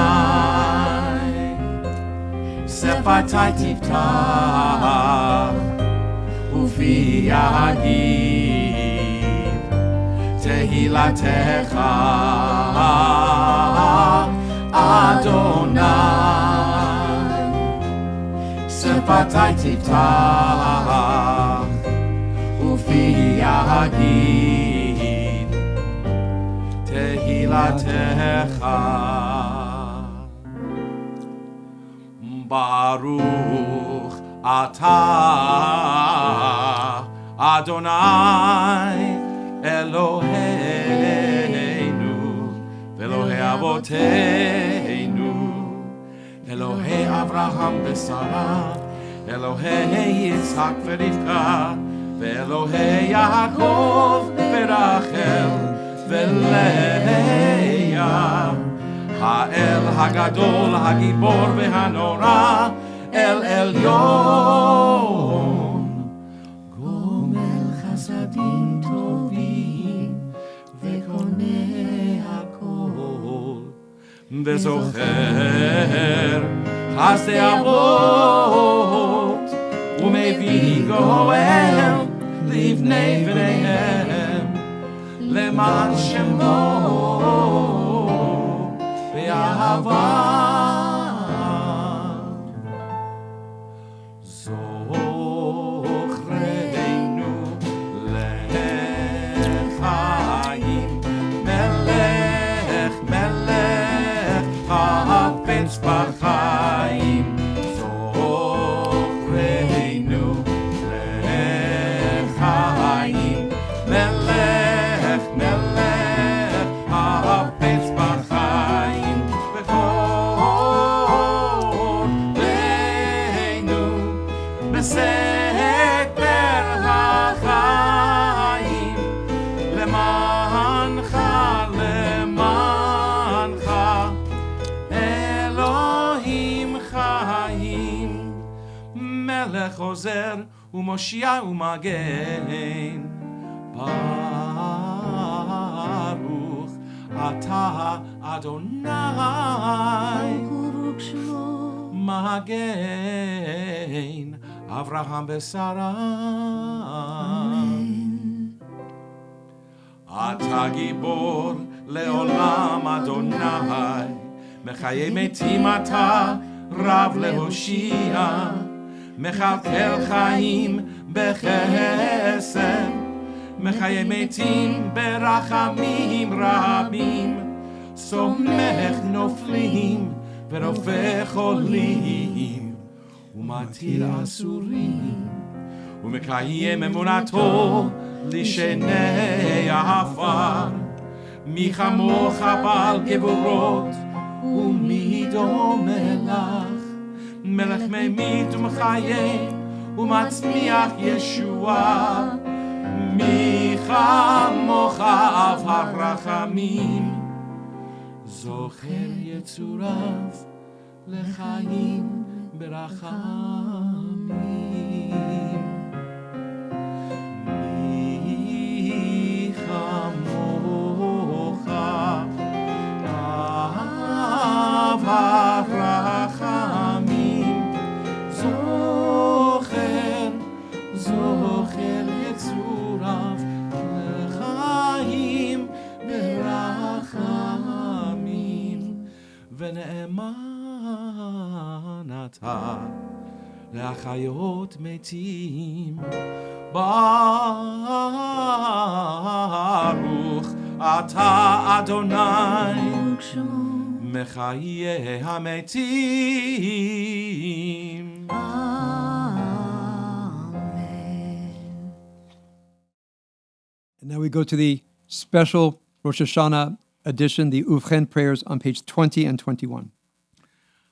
S4: שפתי תפתח ופי יגיד תהילתך אדוני. שפתי תפתח ופי יגיד תהילתך. ברוך אתה אדוני אלוהינו ואלוהי אבותינו, אלוהי אברהם ושרה, אלוהי יצחק ורבקה, ואלוהי יעקב ורחל ולאה. האל הגדול, הגיבור והנורא, אל עליון. גומל חסדים טובים וקונה הכל, וזוכר חסדי אבות, ומביא גואל לבני בניהם, למען שמו באהבה. זוכרנו לחיים, מלך מלך חפץ בחיים. זוכרנו לחיים, מלך עוזר ומושיע ומגן. ברוך אתה אדוני
S2: ברוך שמו
S4: מגן אברהם ושרה. אתה גיבור לעולם אדוני, מחיי מתים אתה רב להושיע, מכלכל חיים בחסד, מחיי מתים ברחמים רבים, סומך נופלים ורופא חולים, ומתיר אסורים, ומקיים אמונתו לשני עפר. מי כמוך בעל גבורות ומי דומה לך, מלך ממית ומחיה ומצמיח ישועה. מי כמוך אב הרחמים, זוכר יצוריו לחיים ברחמים. מי כמוך אב הרחמים, זוכר יצוריו לחיים ברחמים. ונאמן אתה להחיות מתים. ברוך אתה אדוני מחיי המתים.
S1: And now we go to the special Rosh Hashanah edition, the Uvchen prayers on page 20 and 21.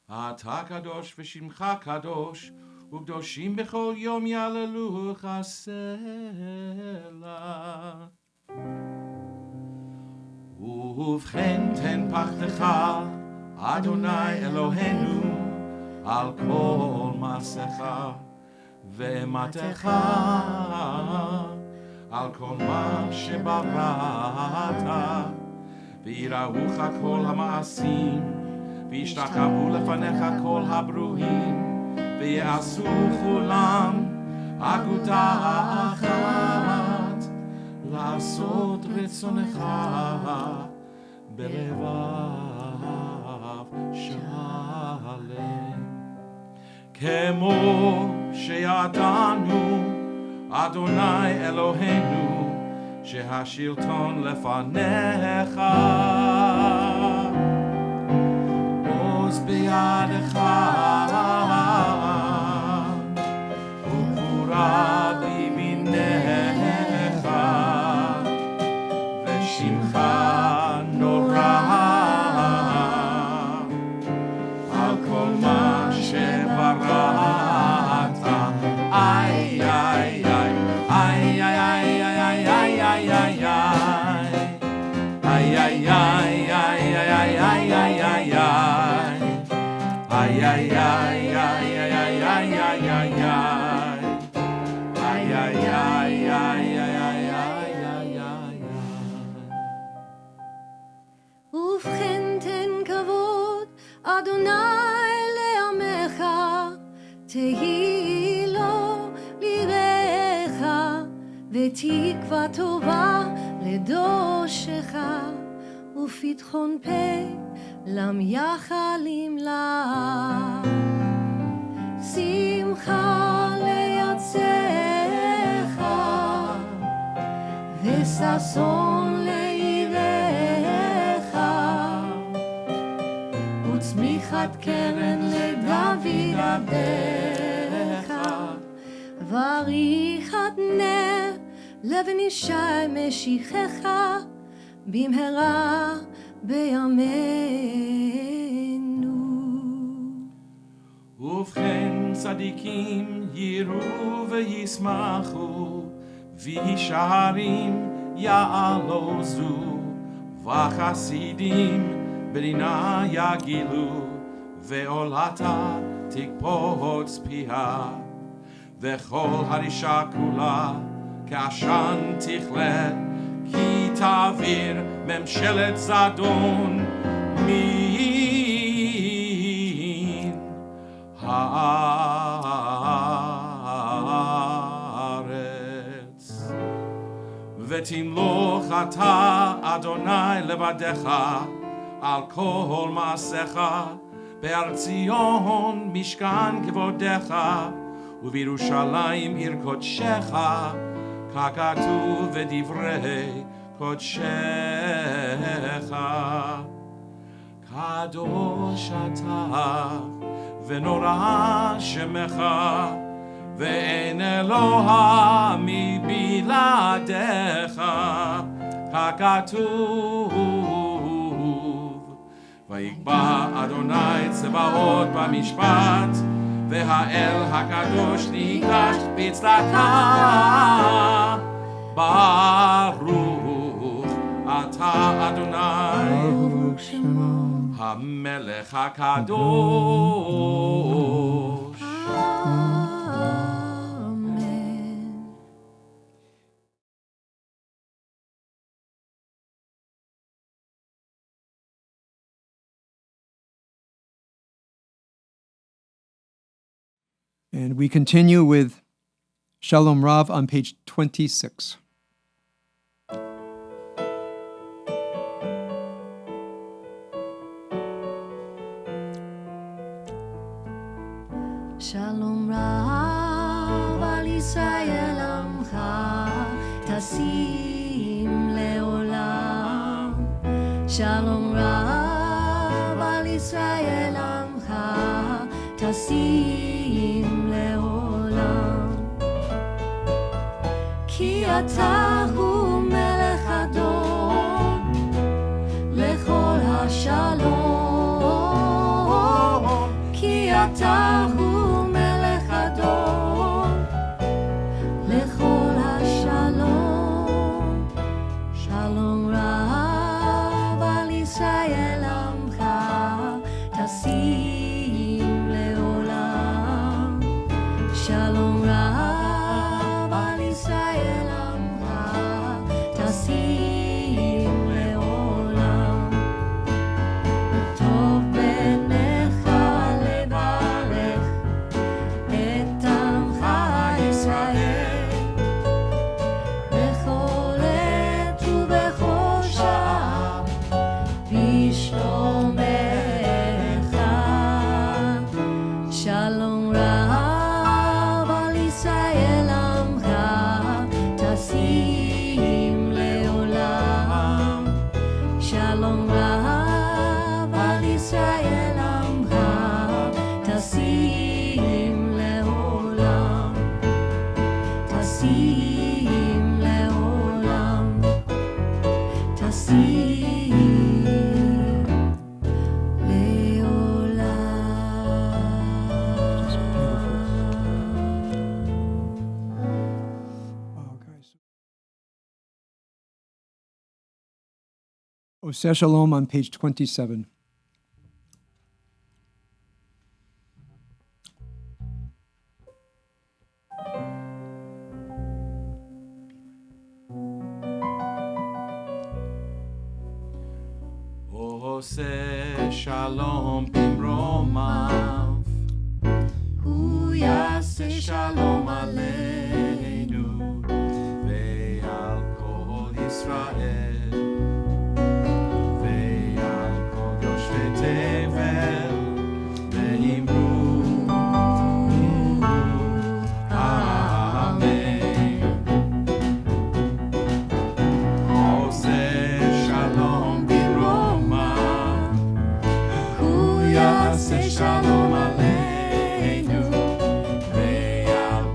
S4: אתה קדוש ושמך קדוש, וקדושים בכל יום יעללוך הסלע. ובכן תן פחדך, אדוני אלוהינו, על כל מעשיך ואימתך, על כל מה שבראת, ויראוך כל המעשים, וישתחוו לפניך כל הברואים, ויעשו כולם אגודה אחת, לעשות רצונך בלבב שלם. כמו שידענו אדוני אלוהינו שהשלטון לפניך, עוז בידך וגבורה בימינך, ושמך נורא על כל מה שבראת. איי איי איי איי איי איי איי איי איי איי
S2: ובכן תן כבוד אדוני לעמך, תהי לו ליראך, ותקווה טובה לדושך, ופתחון פה למייחלים לה. שמחה ליציך וששון לעירך, וצמיחת קרן לדוד עבדך, ועריכת נר לבן ישי משיחך, במהרה בימינו.
S4: ובכן צדיקים יראו וישמחו, וישרים יעלוזו, וחסידים ברינה יגילו, ועולתה תקפוץ פיה. וכל הרישה כולה כעשן תכלה, כי תעביר ממשלת זדון מן הארץ. ותמלוך אתה אדוני לבדך על כל מעשיך, בהר ציון משכן כבודך, ובירושלים עיר קודשך, ככתוב בדברי קודשך. קדוש אתה ונורא שמך, ואין אלוה מבלעדיך, ככתוב ויקבע אדוני צבאות במשפט, והאל הקדוש ניגש בצדקה. ברוך אתה אדוני המלך הקדוש.
S2: Amen.
S1: And we continue with Shalom Rav on page 26.
S2: Shalom Rav al Yisrael Amcha Tasim Leolam. Shalom Rav al Yisrael Amcha Tasim Leolam. Ki ata hu melech Adon lechol hashalom. Ki ata hu
S1: Oseh Shalom on page 27.
S4: Oseh Shalom bimromav, Hu yaseh Shalom Alenu ve'al kol Yisrael. Shalom Aleinu ve'al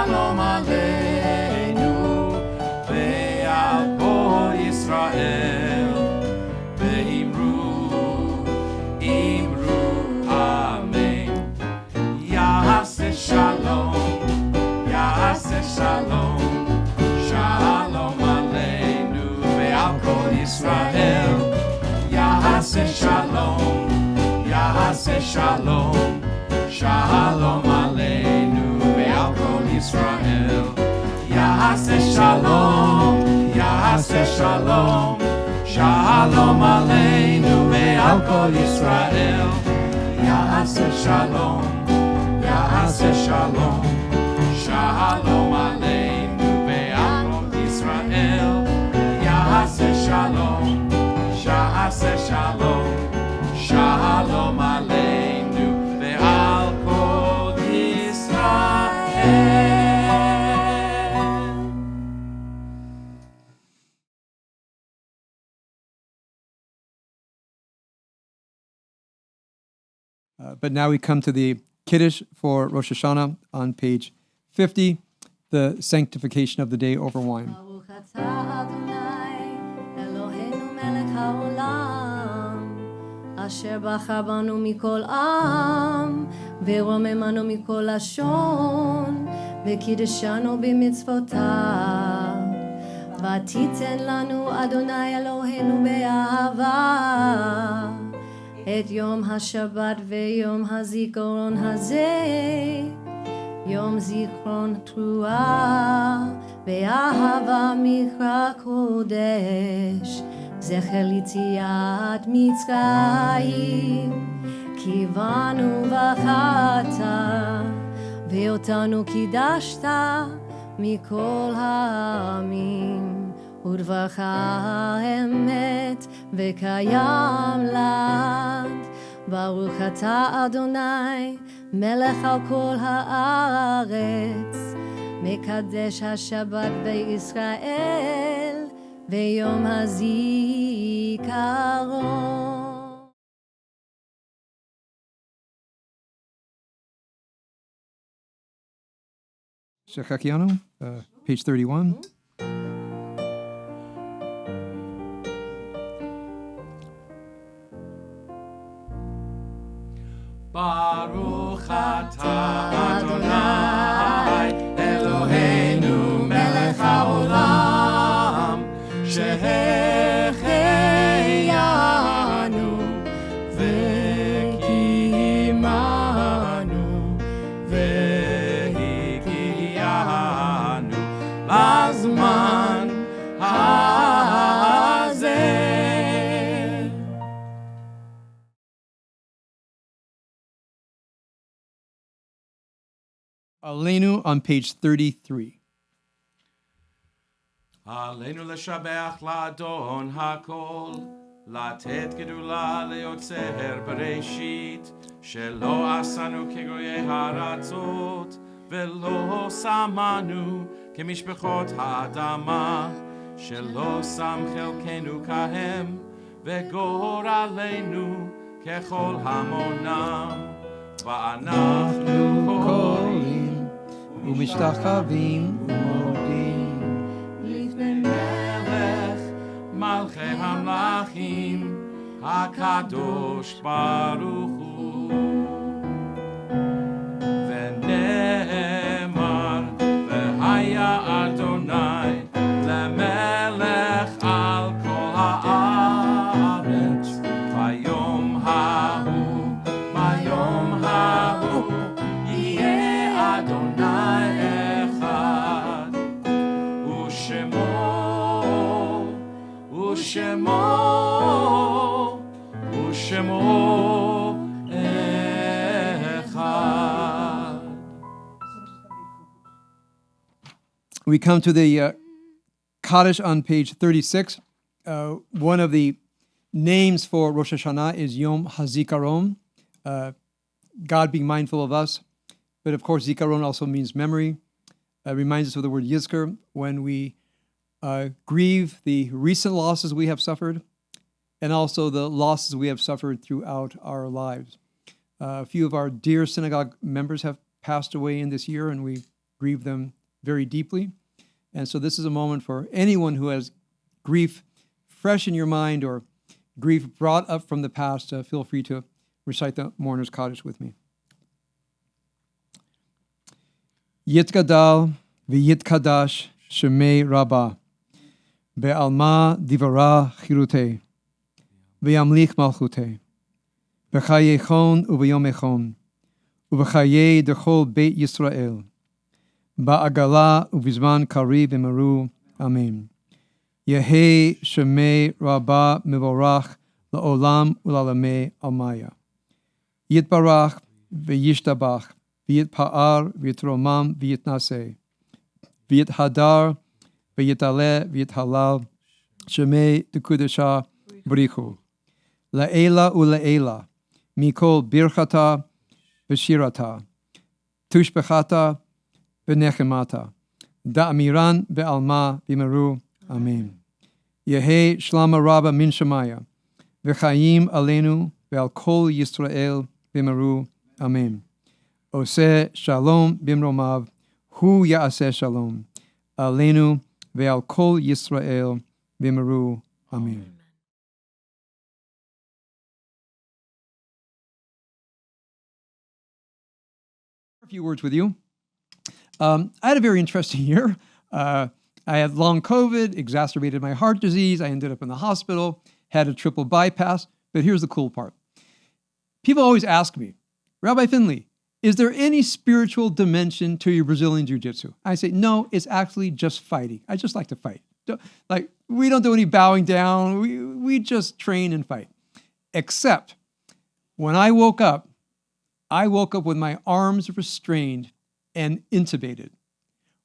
S4: Shalom Aleinu ve'al kol Yisrael ve'imru amen. Ya'aseh Shalom, Ya'aseh Shalom, Shalom Aleinu ve'al kol Yisrael. Ya'aseh Shalom, Ya'aseh Shalom, Shalom Aleinu ve'al kol Yisrael. Ya'aseh Shalom, Ya'aseh Shalom, Shalom Aleinu ve'al kol Yisrael. Ya'aseh Shalom, Ya'aseh Shalom, Shalom Aleinu ve'al kol Yisrael. Ya'aseh Shalom, Ya'aseh Shalom, Shalom Aleinu ve'al kol Yisrael.
S1: But now we come to the Kiddish for Rosh Hashanah on page 50, the sanctification of the day over wine.
S2: ברוך אתה אדוני אלוהינו מלך העולם אשר בחר בנו מכל עם ורוממנו מכל לשון וקידשנו במצוותיו ותיתן לנו אדוני אלוהינו באהבה את יום השבת ויום הזיכרון הזה יום זיכרון תרועה באהבה מקרא קודש זכר ליציאת מצרים כי בנו בחרת ואותנו קידשת מכל העמים ודברך אמת וקיים לעד ברוך אתה אדוני מלך על כל הארץ מקדש השבת בישראל ויום הזיכרון.
S1: Shehecheyanu, page 31.
S4: Baruch atah Adonai Eloheinu melech haolam Shehecheyanu v'kimanu v'higiyanu b'zman hazeh.
S1: Alenu on page 33.
S4: Alenu לשבח לאדון הכל, לתת גדולה ליוצר בראשית, שלא עשנו כגויי הארצות, ולא שמנו כמשפחות האדמה, שלא שם חלקנו כהם, וגורלנו ככל המונם, ואנחנו קוראים
S1: ומשתחווים ומודים
S4: לפני מלך מלכי המלכים הקדוש ברוך הוא. ונאמר והיה אדוני למלך על כל הארץ ביום ההוא יהיה אדוני אחד ושמו אחד.
S1: We come to the Kaddish on page 36. One of the names for Rosh Hashanah is Yom HaZikaron, God being mindful of us. But of course, Zikaron also means memory. Reminds us of the word Yizkar when we grieve the recent losses we have suffered and also the losses we have suffered throughout our lives. A few of our dear synagogue members have passed away in this year, and we grieve them very deeply. And so this is a moment for anyone who has grief fresh in your mind or grief brought up from the past. Feel free to recite the Mourners Kaddish with me. Yitgadal v'yitkadash shemei Rabbah be'alma divara chirute v'yamlich malchute v'chayechon u'v'yomechon u'v'chayei dechol beit Yisrael ba'agala u'vizman kari v'meru. Amen. Yehi shemei Rabbah mivorach la'olam u'lalamei almaya. Yitbarach v'yishtabach v'yitpa'ar v'yitromam v'yitnaseh v'yithadar v'yitale v'yithalal shemei dekudesha Barekhu. La'ela u'la'ela mikol birchata v'shirata tushbechata v'nechemata da'amiran ve'alma v'meru. Amen. Yehi shlama rabba min shemaya v'chayim alenu ve'al kol Yisrael v'meru. Amen. Oseh Shalom bimromav hu ya'aseh shalom alenu ve'al kol Yisrael v'meru. Amen. A few words with you. I had a very interesting year. I had long COVID, exacerbated my heart disease. I ended up in the hospital, had a triple bypass. But here's the cool part. People always ask me, Rabbi Finley, is there any spiritual dimension to your Brazilian Jiu-Jitsu? I say, no, it's actually just fighting. I just like to fight. Like, we don't do any bowing down. We just train and fight. Except when I woke up with my arms restrained and intubated.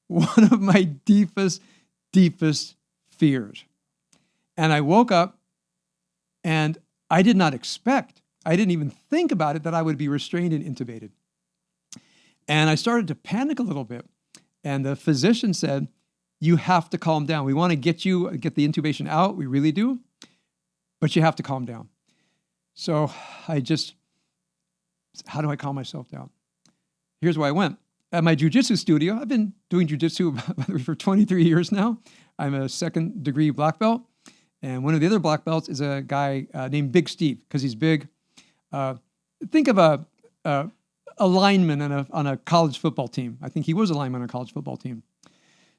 S1: One of my deepest fears. And I woke up and I did not expect, I didn't even think about it, that I would be restrained and intubated. And I started to panic a little bit. And the physician said, you have to calm down. We want to get the intubation out. We really do. But you have to calm down. So how do I calm myself down? Here's where I went. At my jiu-jitsu studio, I've been doing jiu-jitsu for 23 years now. I'm a second degree black belt. And one of the other black belts is a guy named Big Steve, because he's big. Think of a lineman on a college football team. I think he was a lineman on a college football team.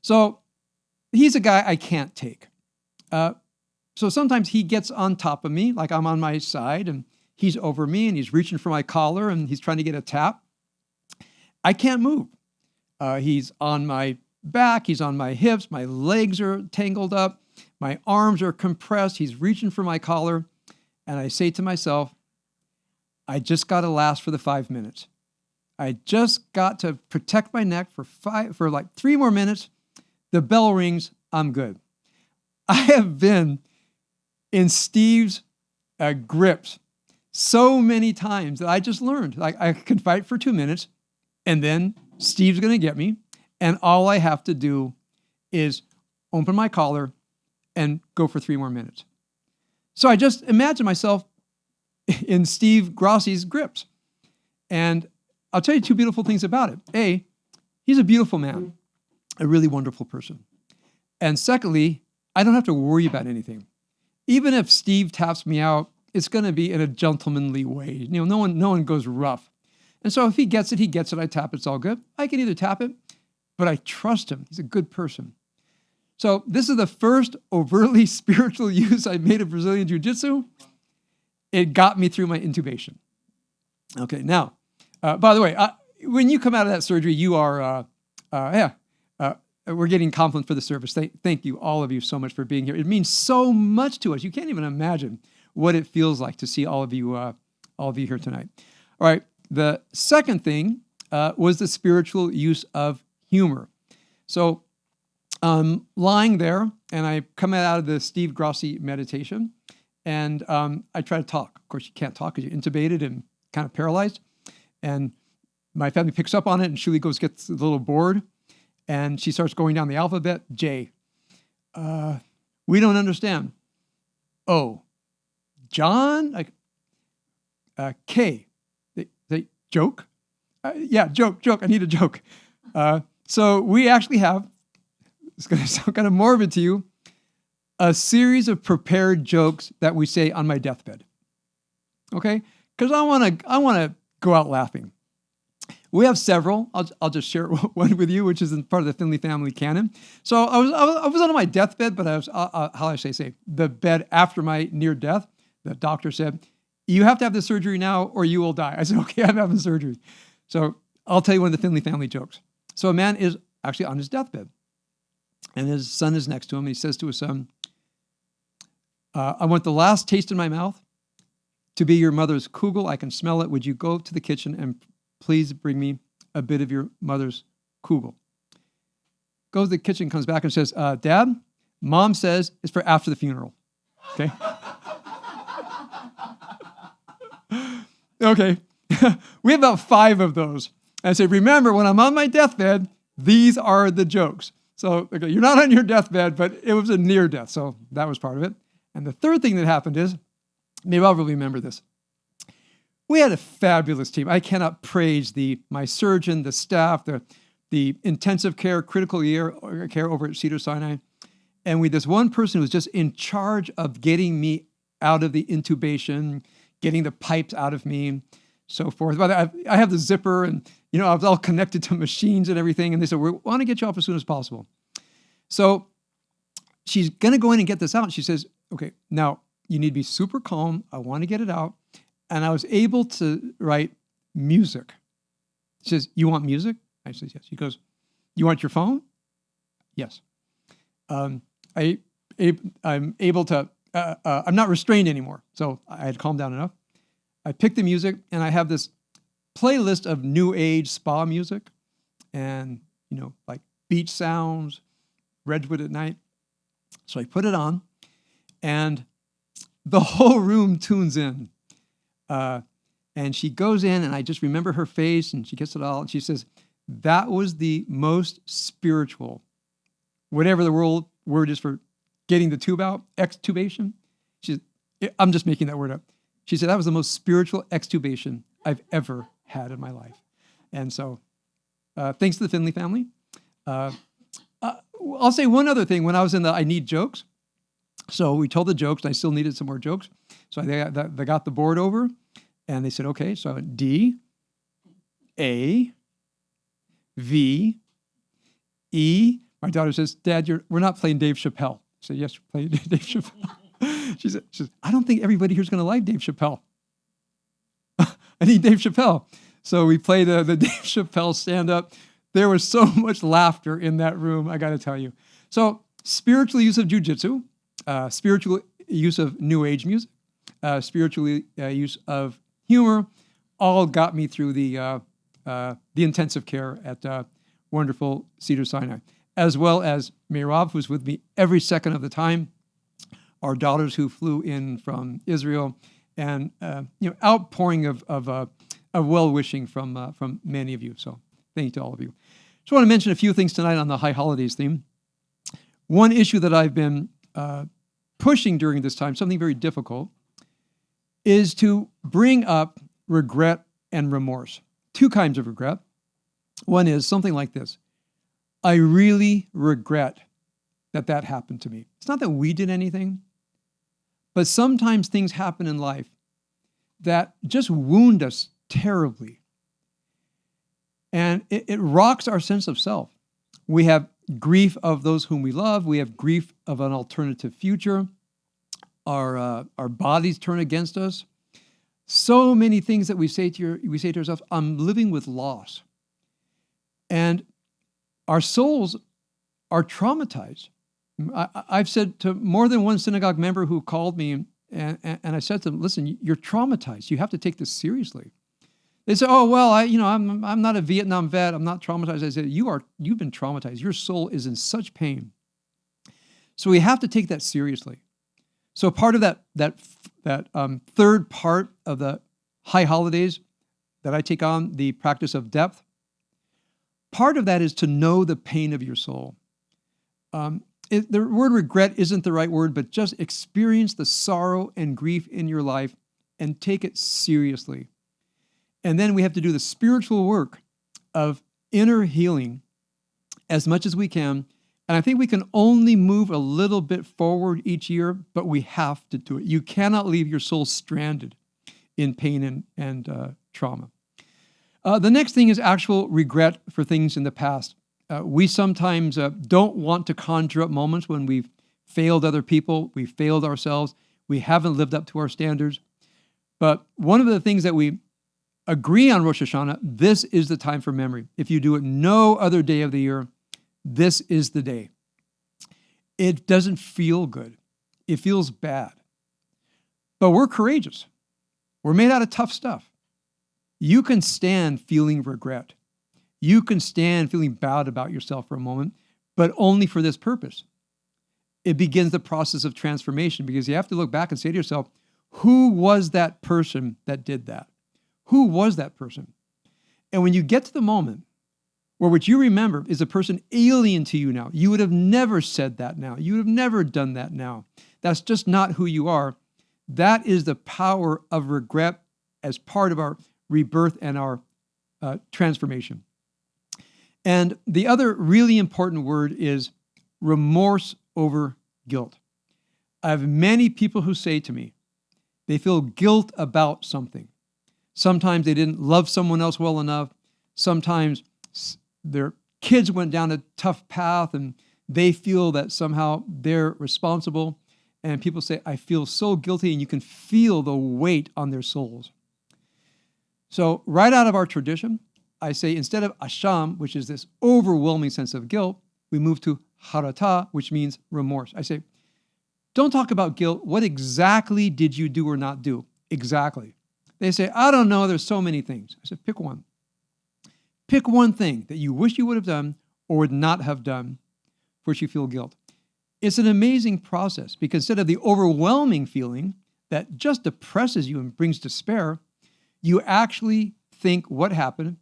S1: So he's a guy I can't take. So sometimes he gets on top of me, like I'm on my side, and he's over me, and he's reaching for my collar, and he's trying to get a tap. I can't move. He's on my back. He's on my hips. My legs are tangled up. My arms are compressed. He's reaching for my collar. And I say to myself, I just got to last for the 5 minutes. I just got to protect my neck for like 3 more minutes. The bell rings. I'm good. I have been in Steve's grips so many times that I just learned. Like, I can fight for 2 minutes. And then Steve's going to get me. And all I have to do is open my collar and go for 3 more minutes. So I just imagine myself in Steve Grossi's grips. And I'll tell you 2 beautiful things about it. A, he's a beautiful man, a really wonderful person. And secondly, I don't have to worry about anything. Even if Steve taps me out, it's going to be in a gentlemanly way. No one goes rough. And so if he gets it, he gets it. I tap it, it's all good. I can either tap it, but I trust him. He's a good person. So this is the first overtly spiritual use I made of Brazilian Jiu-Jitsu. It got me through my intubation. Okay, now, by the way, when you come out of that surgery, you are, we're getting compliments for the service. Thank you, all of you, so much for being here. It means so much to us. You can't even imagine what it feels like to see all of you here tonight. All right. The second thing was the spiritual use of humor. So I'm lying there, and I come out of the Steve Grossi meditation, and I try to talk. Of course, you can't talk because you're intubated and kind of paralyzed. And my family picks up on it, and Shuli gets a little bored, and she starts going down the alphabet. J. We don't understand. O. John. K. Joke? Yeah, joke. I need a joke. So we actually have, it's going to sound kind of morbid to you, a series of prepared jokes that we say on my deathbed. Okay? Because I want to go out laughing. We have several. I'll just share one with you, which is part of the Finley family canon. So I was on my deathbed, but I was, how should I say, the bed after my near death. The doctor said, you have to have the surgery now or you will die. I said, okay, I'm having surgery. So I'll tell you one of the Finley family jokes. So a man is actually on his deathbed, and his son is next to him, and he says to his son, I want the last taste in my mouth to be your mother's kugel. I can smell it. Would you go to the kitchen and please bring me a bit of your mother's kugel? Goes to the kitchen, comes back and says, Dad, Mom says it's for after the funeral. Okay? Okay. We have about 5 of those. And I say, remember, when I'm on my deathbed, these are the jokes. So, okay, you're not on your deathbed, but it was a near death. So that was part of it. And the third thing that happened is, maybe I'll really remember this. We had a fabulous team. I cannot praise my surgeon, the staff, the intensive care, critical care over at Cedars-Sinai. And we this one person who was just in charge of getting me out of the intubation, getting the pipes out of me, so forth. But I have the zipper, and I was all connected to machines and everything. And they said, we want to get you off as soon as possible. So she's going to go in and get this out. She says, okay, now you need to be super calm. I want to get it out. And I was able to write music. She says, you want music? I said, yes. She goes, you want your phone? Yes. I'm able to, I'm not restrained anymore. So I had calmed down enough. I picked the music, and I have this playlist of new age spa music and, like beach sounds, redwood at night. So I put it on, and the whole room tunes in. And she goes in, and I just remember her face, and she gets it all. And she says, that was the most spiritual, whatever the word is for getting the tube out, extubation. I'm just making that word up. She said, that was the most spiritual extubation I've ever had in my life. And so thanks to the Finley family. I'll say one other thing. When I was in I need jokes. So we told the jokes, and I still needed some more jokes. So they got the board over, and they said, okay, so D, A, V, E. My daughter says, Dad, we're not playing Dave Chappelle. I said, yes, we're playing Dave Chappelle. She says, I don't think everybody here is going to like Dave Chappelle. I need Dave Chappelle. So we played the Dave Chappelle stand-up. There was so much laughter in that room, I got to tell you. So spiritual use of jujitsu, spiritual use of new age music, spiritual use of humor, all got me through the intensive care at wonderful Cedars-Sinai, as well as Meirav, who's with me every second of the time, our daughters who flew in from Israel, and outpouring of well-wishing from many of you. So thank you to all of you. Just want to mention a few things tonight on the High Holidays theme. One issue that I've been pushing during this time, something very difficult, is to bring up regret and remorse. 2 kinds of regret. One is something like this. I really regret that happened to me. It's not that we did anything, but sometimes things happen in life that just wound us terribly. And it rocks our sense of self. We have grief of those whom we love. We have grief of an alternative future. Our bodies turn against us. So many things that we say to ourselves, I'm living with loss. And our souls are traumatized. I've said to more than one synagogue member who called me, and I said to them, listen, you're traumatized. You have to take this seriously. They say, oh, well, I'm not a Vietnam vet. I'm not traumatized. I said, you've been traumatized. Your soul is in such pain. So we have to take that seriously. So part of that third part of the High Holidays that I take on, the practice of depth, part of that is to know the pain of your soul. The word regret isn't the right word, but just experience the sorrow and grief in your life and take it seriously. And then we have to do the spiritual work of inner healing as much as we can. And I think we can only move a little bit forward each year, but we have to do it. You cannot leave your soul stranded in pain and trauma. The next thing is actual regret for things in the past. We sometimes don't want to conjure up moments when we've failed other people, we've failed ourselves, we haven't lived up to our standards. But one of the things that we agree on Rosh Hashanah, this is the time for memory. If you do it no other day of the year, this is the day. It doesn't feel good. It feels bad. But we're courageous. We're made out of tough stuff. You can stand feeling regret. You can stand feeling bad about yourself for a moment, but only for this purpose. It begins the process of transformation because you have to look back and say to yourself, who was that person that did that? Who was that person? And when you get to the moment where what you remember is a person alien to you now, you would have never said that now. You would have never done that now. That's just not who you are. That is the power of regret as part of our rebirth and our transformation. And the other really important word is remorse over guilt. I have many people who say to me, they feel guilt about something. Sometimes they didn't love someone else well enough. Sometimes their kids went down a tough path and they feel that somehow they're responsible. And people say, I feel so guilty, and you can feel the weight on their souls. So right out of our tradition, I say instead of asham, which is this overwhelming sense of guilt, we move to harata, which means remorse. I say, don't talk about guilt. What exactly did you do or not do? Exactly. They say, I don't know, there's so many things. I said, pick one. Pick one thing that you wish you would have done or would not have done for which you feel guilt. It's an amazing process because instead of the overwhelming feeling that just depresses you and brings despair, you actually think what happened,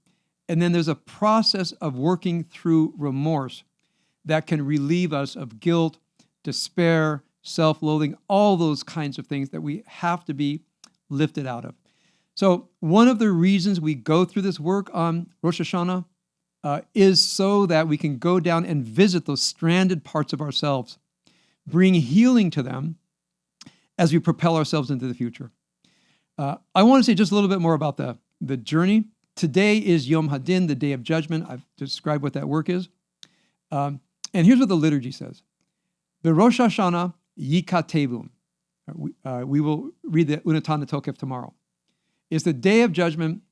S1: and then there's a process of working through remorse that can relieve us of guilt, despair, self-loathing, all those kinds of things that we have to be lifted out of. So one of the reasons we go through this work on Rosh Hashanah is so that we can go down and visit those stranded parts of ourselves, bring healing to them as we propel ourselves into the future. I want to say just a little bit more about the journey. Today is Yom Hadin, the Day of Judgment. I've described what that work is. And here's what the liturgy says. Rosh Hashanah Yikatevum. We will read the Unatan Tokef tomorrow. It's the Day of Judgment.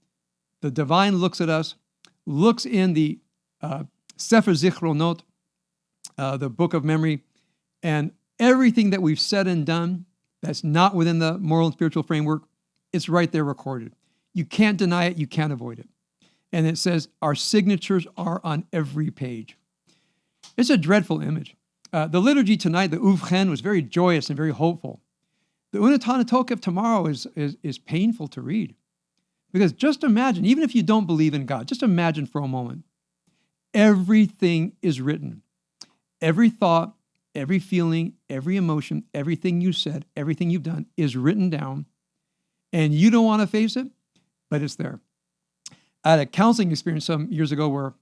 S1: The divine looks at us, looks in the Sefer Zichronot, the book of memory, and everything that we've said and done that's not within the moral and spiritual framework, it's right there recorded. You can't deny it. You can't avoid it. And it says our signatures are on every page. It's a dreadful image. The liturgy tonight, the Uvchen, was very joyous and very hopeful. The Unatan Tokef tomorrow is painful to read. Because just imagine, even if you don't believe in God, just imagine for a moment, everything is written. Every thought, every feeling, every emotion, everything you said, everything you've done is written down. And you don't want to face it, but it's there. I had a counseling experience some years ago where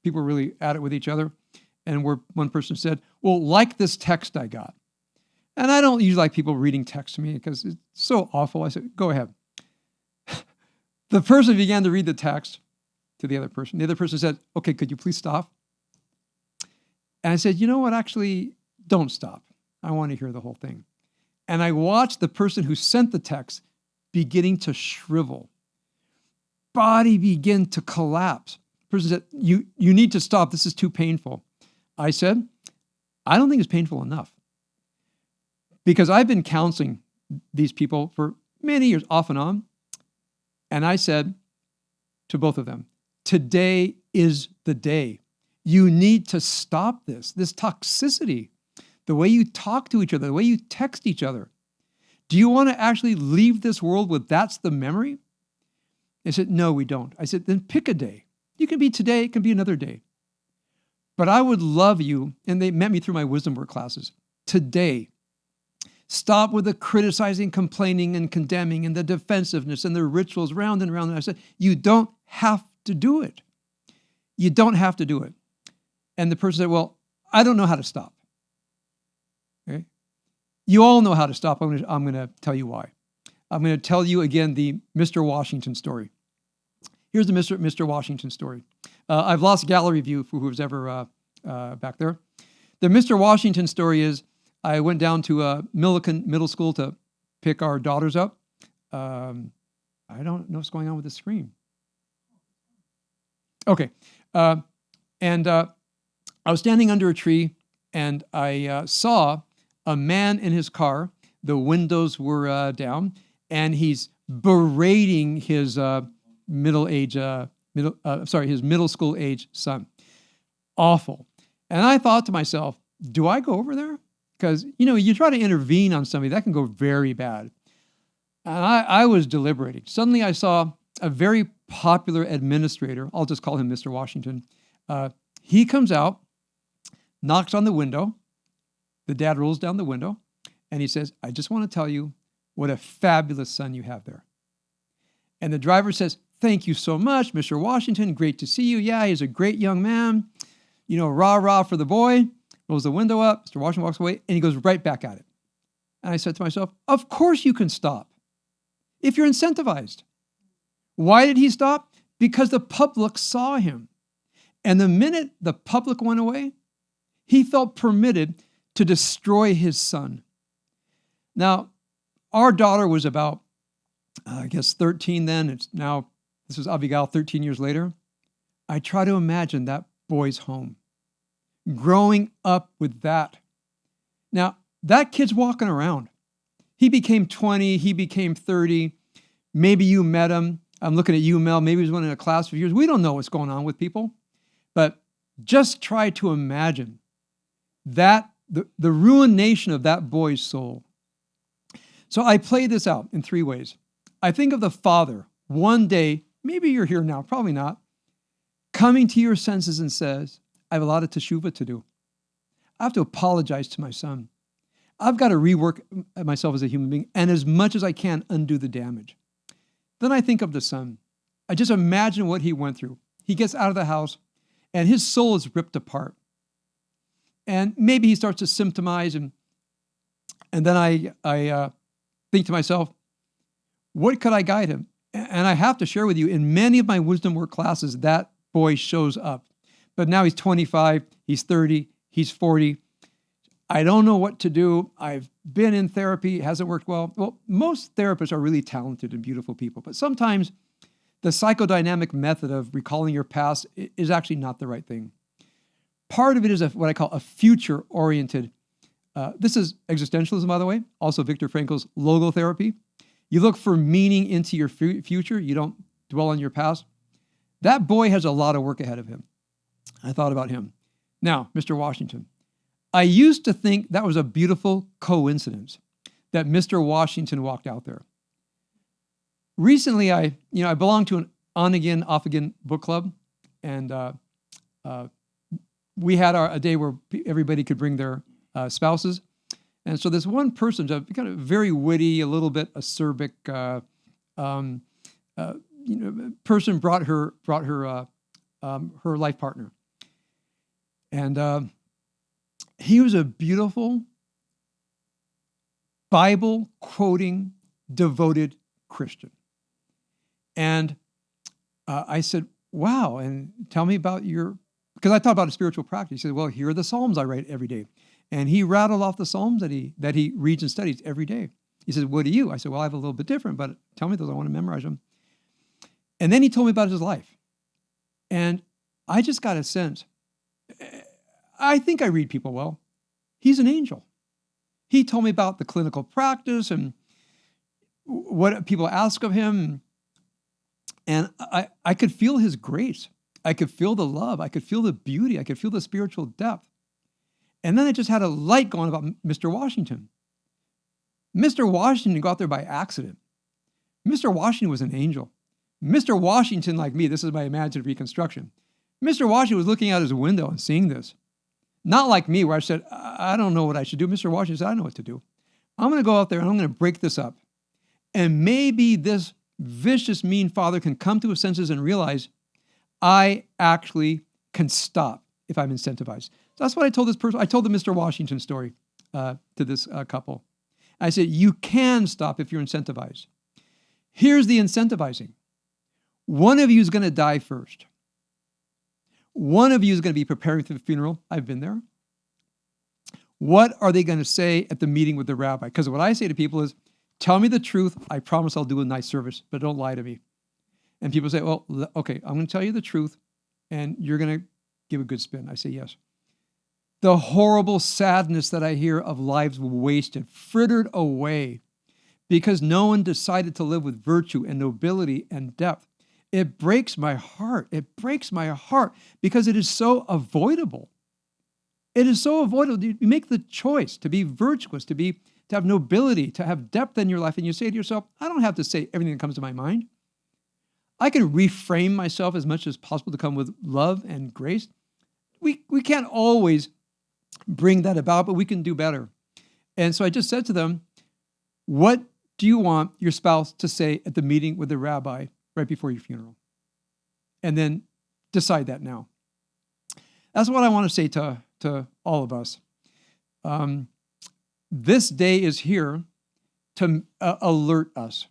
S1: people were really at it with each other. And where one person said, well, like this text I got. And I don't usually like people reading text to me because it's so awful. I said, go ahead. The person began to read the text to the other person. The other person said, okay, could you please stop? And I said, you know what, actually, don't stop. I want to hear the whole thing. And I watched the person who sent the text beginning to shrivel. Body begin to collapse. The person said, you need to stop. This is too painful. I said, I don't think it's painful enough. Because I've been counseling these people for many years, off and on. And I said to both of them, today is the day. You need to stop this toxicity, the way you talk to each other, the way you text each other. Do you want to actually leave this world with that's the memory? They said, no, we don't. I said, then pick a day. You can be today, it can be another day. But I would love you, and they met me through my wisdom work classes, today. Stop with the criticizing, complaining, and condemning, and the defensiveness, and the rituals round and round. And I said, you don't have to do it. You don't have to do it. And the person said, well, I don't know how to stop. Okay? You all know how to stop. I'm going to tell you why. I'm going to tell you again the Mr. Washington story. Here's the Mr. Washington story. I've lost gallery view for who's ever back there. The Mr. Washington story is I went down to Millikan Middle School to pick our daughters up. I don't know what's going on with the screen. Okay. And I was standing under a tree, and I saw a man in his car. The windows were down, and he's berating his his middle school age son. Awful. And I thought to myself, do I go over there? Because, you try to intervene on somebody, that can go very bad. And I was deliberating. Suddenly I saw a very popular administrator. I'll just call him Mr. Washington. He comes out, knocks on the window. The dad rolls down the window, and he says, I just want to tell you what a fabulous son you have there. And the driver says, thank you so much, Mr. Washington. Great to see you. Yeah, he's a great young man. Rah, rah for the boy. Rolls the window up. Mr. Washington walks away, and he goes right back at it. And I said to myself, of course you can stop if you're incentivized. Why did he stop? Because the public saw him. And the minute the public went away, he felt permitted to destroy his son. Now, our daughter was about, 13 then. This was Abigail 13 years later. I try to imagine that boy's home, growing up with that. Now, that kid's walking around. He became 20, he became 30. Maybe you met him. I'm looking at you, Mel. Maybe he was one in a class for years. We don't know what's going on with people. But just try to imagine that the ruination of that boy's soul. So I play this out in 3 ways. I think of the father one day, maybe you're here now, probably not, coming to your senses and says, I have a lot of teshuvah to do. I have to apologize to my son. I've got to rework myself as a human being and as much as I can undo the damage. Then I think of the son. I just imagine what he went through. He gets out of the house and his soul is ripped apart. And maybe he starts to symptomize and then I think to myself, what could I guide him? And I have to share with you, in many of my wisdom work classes, that boy shows up. But now he's 25, he's 30, he's 40. I don't know what to do. I've been in therapy. It hasn't worked well. Well, most therapists are really talented and beautiful people, but sometimes the psychodynamic method of recalling your past is actually not the right thing. Part of it is what I call a future-oriented. This is existentialism, by the way, also Viktor Frankl's logotherapy. You look for meaning into your future. You don't dwell on your past. That boy has a lot of work ahead of him. I thought about him. Now, Mr. Washington, I used to think that was a beautiful coincidence that Mr. Washington walked out there. Recently, I belong to an on-again, off-again book club, and we had a day where everybody could bring their spouses. And so this one person, kind of very witty, a little bit acerbic person brought her life partner. And he was a beautiful, Bible-quoting, devoted Christian. And I said, wow, and tell me about because I thought about a spiritual practice. He said, well, here are the Psalms I write every day. And he rattled off the Psalms that he reads and studies every day. He said, what do you? I said, well, I have a little bit different, but tell me those. I want to memorize them. And then he told me about his life. And I just got a sense. I think I read people well. He's an angel. He told me about the clinical practice and what people ask of him. And I could feel his grace. I could feel the love. I could feel the beauty. I could feel the spiritual depth. And then I just had a light going about Mr. Washington. Mr. Washington got there by accident. Mr. Washington was an angel. Mr. Washington, like me, this is my imaginative reconstruction. Mr. Washington was looking out his window and seeing this. Not like me, where I said, I don't know what I should do. Mr. Washington said, I know what to do. I'm going to go out there and I'm going to break this up. And maybe this vicious, mean father can come to his senses and realize I actually can stop if I'm incentivized. So that's what I told this person. I told the Mr. Washington story to this couple. I said, you can stop if you're incentivized. Here's the incentivizing. One of you is going to die first. One of you is going to be preparing for the funeral. I've been there. What are they going to say at the meeting with the rabbi? Because what I say to people is, tell me the truth. I promise I'll do a nice service, but don't lie to me. And people say, well, okay, I'm going to tell you the truth, and you're going to give a good spin. I say, yes. The horrible sadness that I hear of lives wasted, frittered away, because no one decided to live with virtue and nobility and depth. It breaks my heart. It breaks my heart because it is so avoidable. It is so avoidable. You make the choice to be virtuous, to have nobility, to have depth in your life, and you say to yourself, I don't have to say everything that comes to my mind. I can reframe myself as much as possible to come with love and grace. We can't always bring that about, but we can do better. And so I just said to them, what do you want your spouse to say at the meeting with the rabbi right before your funeral? And then decide that now. That's what I want to say to all of us. This day is here to alert us.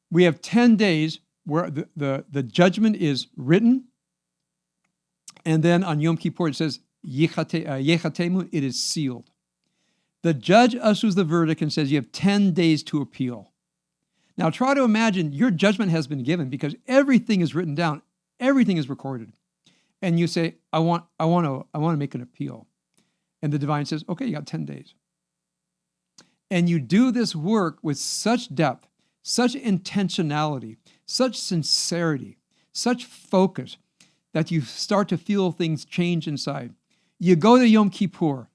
S1: We have 10 days where the judgment is written. And then on Yom Kippur, it says, Yechatemu, it is sealed. The judge ushers the verdict and says, you have 10 days to appeal. Now try to imagine your judgment has been given because everything is written down. Everything is recorded. And you say, I want to make an appeal. And the divine says, okay, you got 10 days. And you do this work with such depth, such intentionality, such sincerity, such focus, that you start to feel things change inside. You go to Yom Kippur,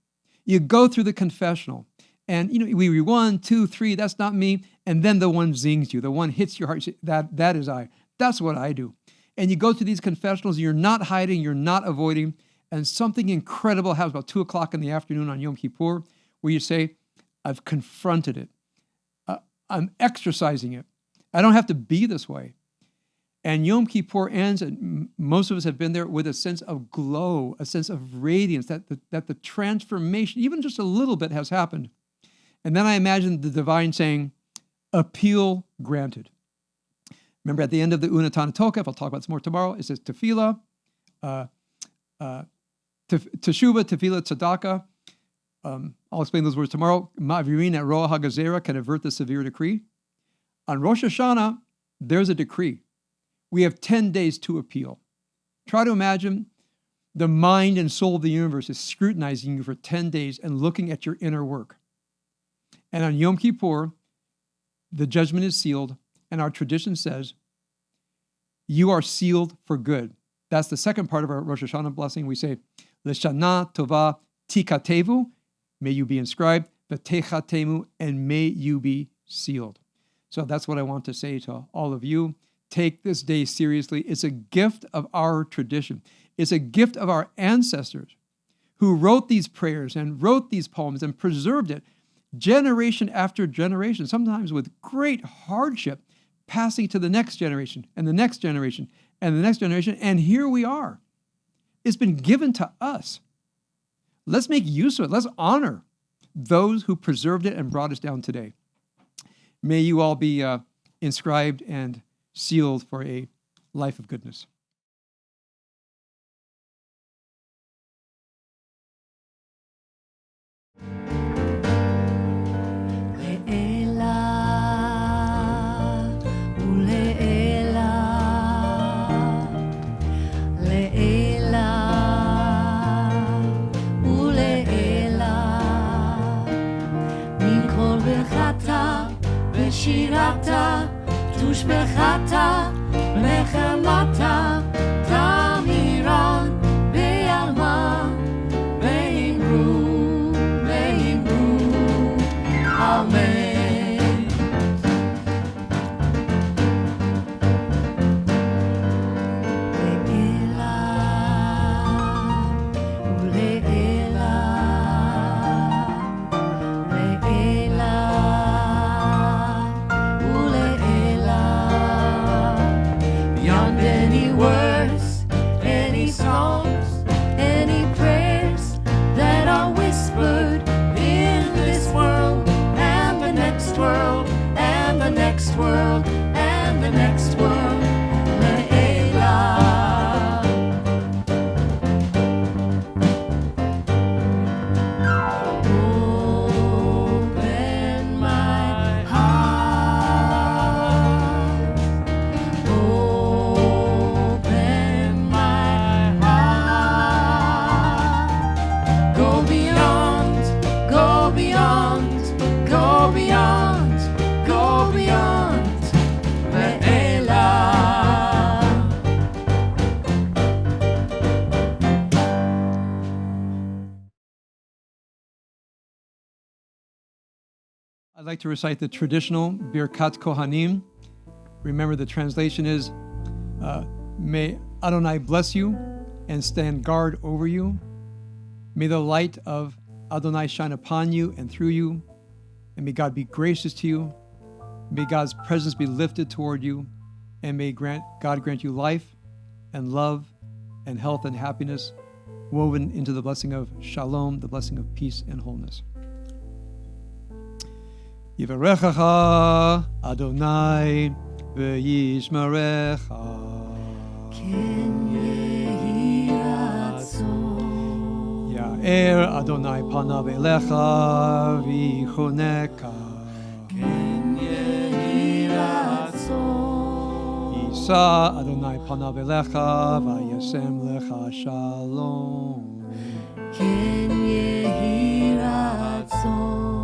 S1: you go through the confessional, and we read 1, 2, 3, that's not me, and then the one zings you, the one hits your heart, you say, that is I. That's what I do. And you go through these confessionals, you're not hiding, you're not avoiding, and something incredible happens about 2 o'clock in the afternoon on Yom Kippur, where you say, I've confronted it. I'm exercising it. I don't have to be this way. And Yom Kippur ends, and most of us have been there, with a sense of glow, a sense of radiance, that the transformation, even just a little bit, has happened. And then I imagine the divine saying, appeal granted. Remember at the end of the Unatan Tokef, I'll talk about this more tomorrow, it says tefillah, teshuva, tefillah, tzedakah. I'll explain those words tomorrow. Ma'avirin at roa hagazera can avert the severe decree. On Rosh Hashanah, there's a decree. We have 10 days to appeal. Try to imagine the mind and soul of the universe is scrutinizing you for 10 days and looking at your inner work. And on Yom Kippur, the judgment is sealed, and our tradition says, you are sealed for good. That's the second part of our Rosh Hashanah blessing. We say, L'shana tova tikatevu, may you be inscribed, v'techatemu, and may you be sealed. So that's what I want to say to all of you. Take this day seriously. It's a gift of our tradition. It's a gift of our ancestors who wrote these prayers and wrote these poems and preserved it generation after generation, sometimes with great hardship, passing to the next generation and the next generation and the next generation. And here we are. It's been given to us. Let's make use of it. Let's honor those who preserved it and brought us down today. May you all be inscribed and sealed for a life of goodness.
S2: שירתה, תושבחתה, נחמתה, תמירה, בעלמה, באמרו, אמן.
S3: Anywhere
S1: I'd like to recite the traditional Birkat Kohanim. Remember, the translation is, may Adonai bless you and stand guard over you. May the light of Adonai shine upon you and through you. And may God be gracious to you. May God's presence be lifted toward you. And may God grant you life and love and health and happiness, woven into the blessing of Shalom, the blessing of peace and wholeness. Yivarechacha Adonai v'yishmerecha.
S2: Ken yehi ratzon.
S1: Ya'er Adonai panav elecha v'yichoneka.
S2: Ken yehi ratzon.
S1: Yisa Adonai panav elecha v'yasem lecha shalom.
S2: Ken yehi ratzon.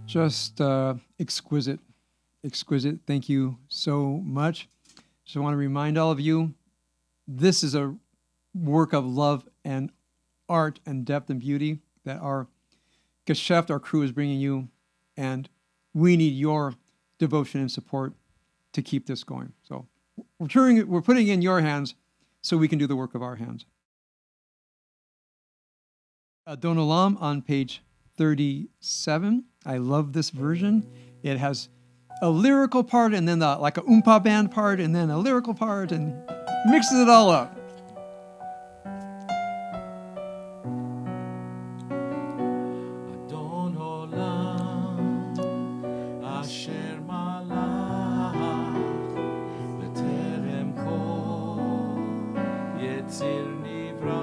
S1: Just exquisite. Thank you so much. Just want to remind all of you, this is a work of love and art and depth and beauty that our Geschäft, our crew, is bringing you, and we need your devotion and support to keep this going. So we're putting it in your hands so we can do the work of our hands. Adon Olam on page 37. I love this version. It has a lyrical part and then like a oompa band part and then a lyrical part and mixes it all up.
S3: Adon Olam asher malach b'terem kol yetzir nivra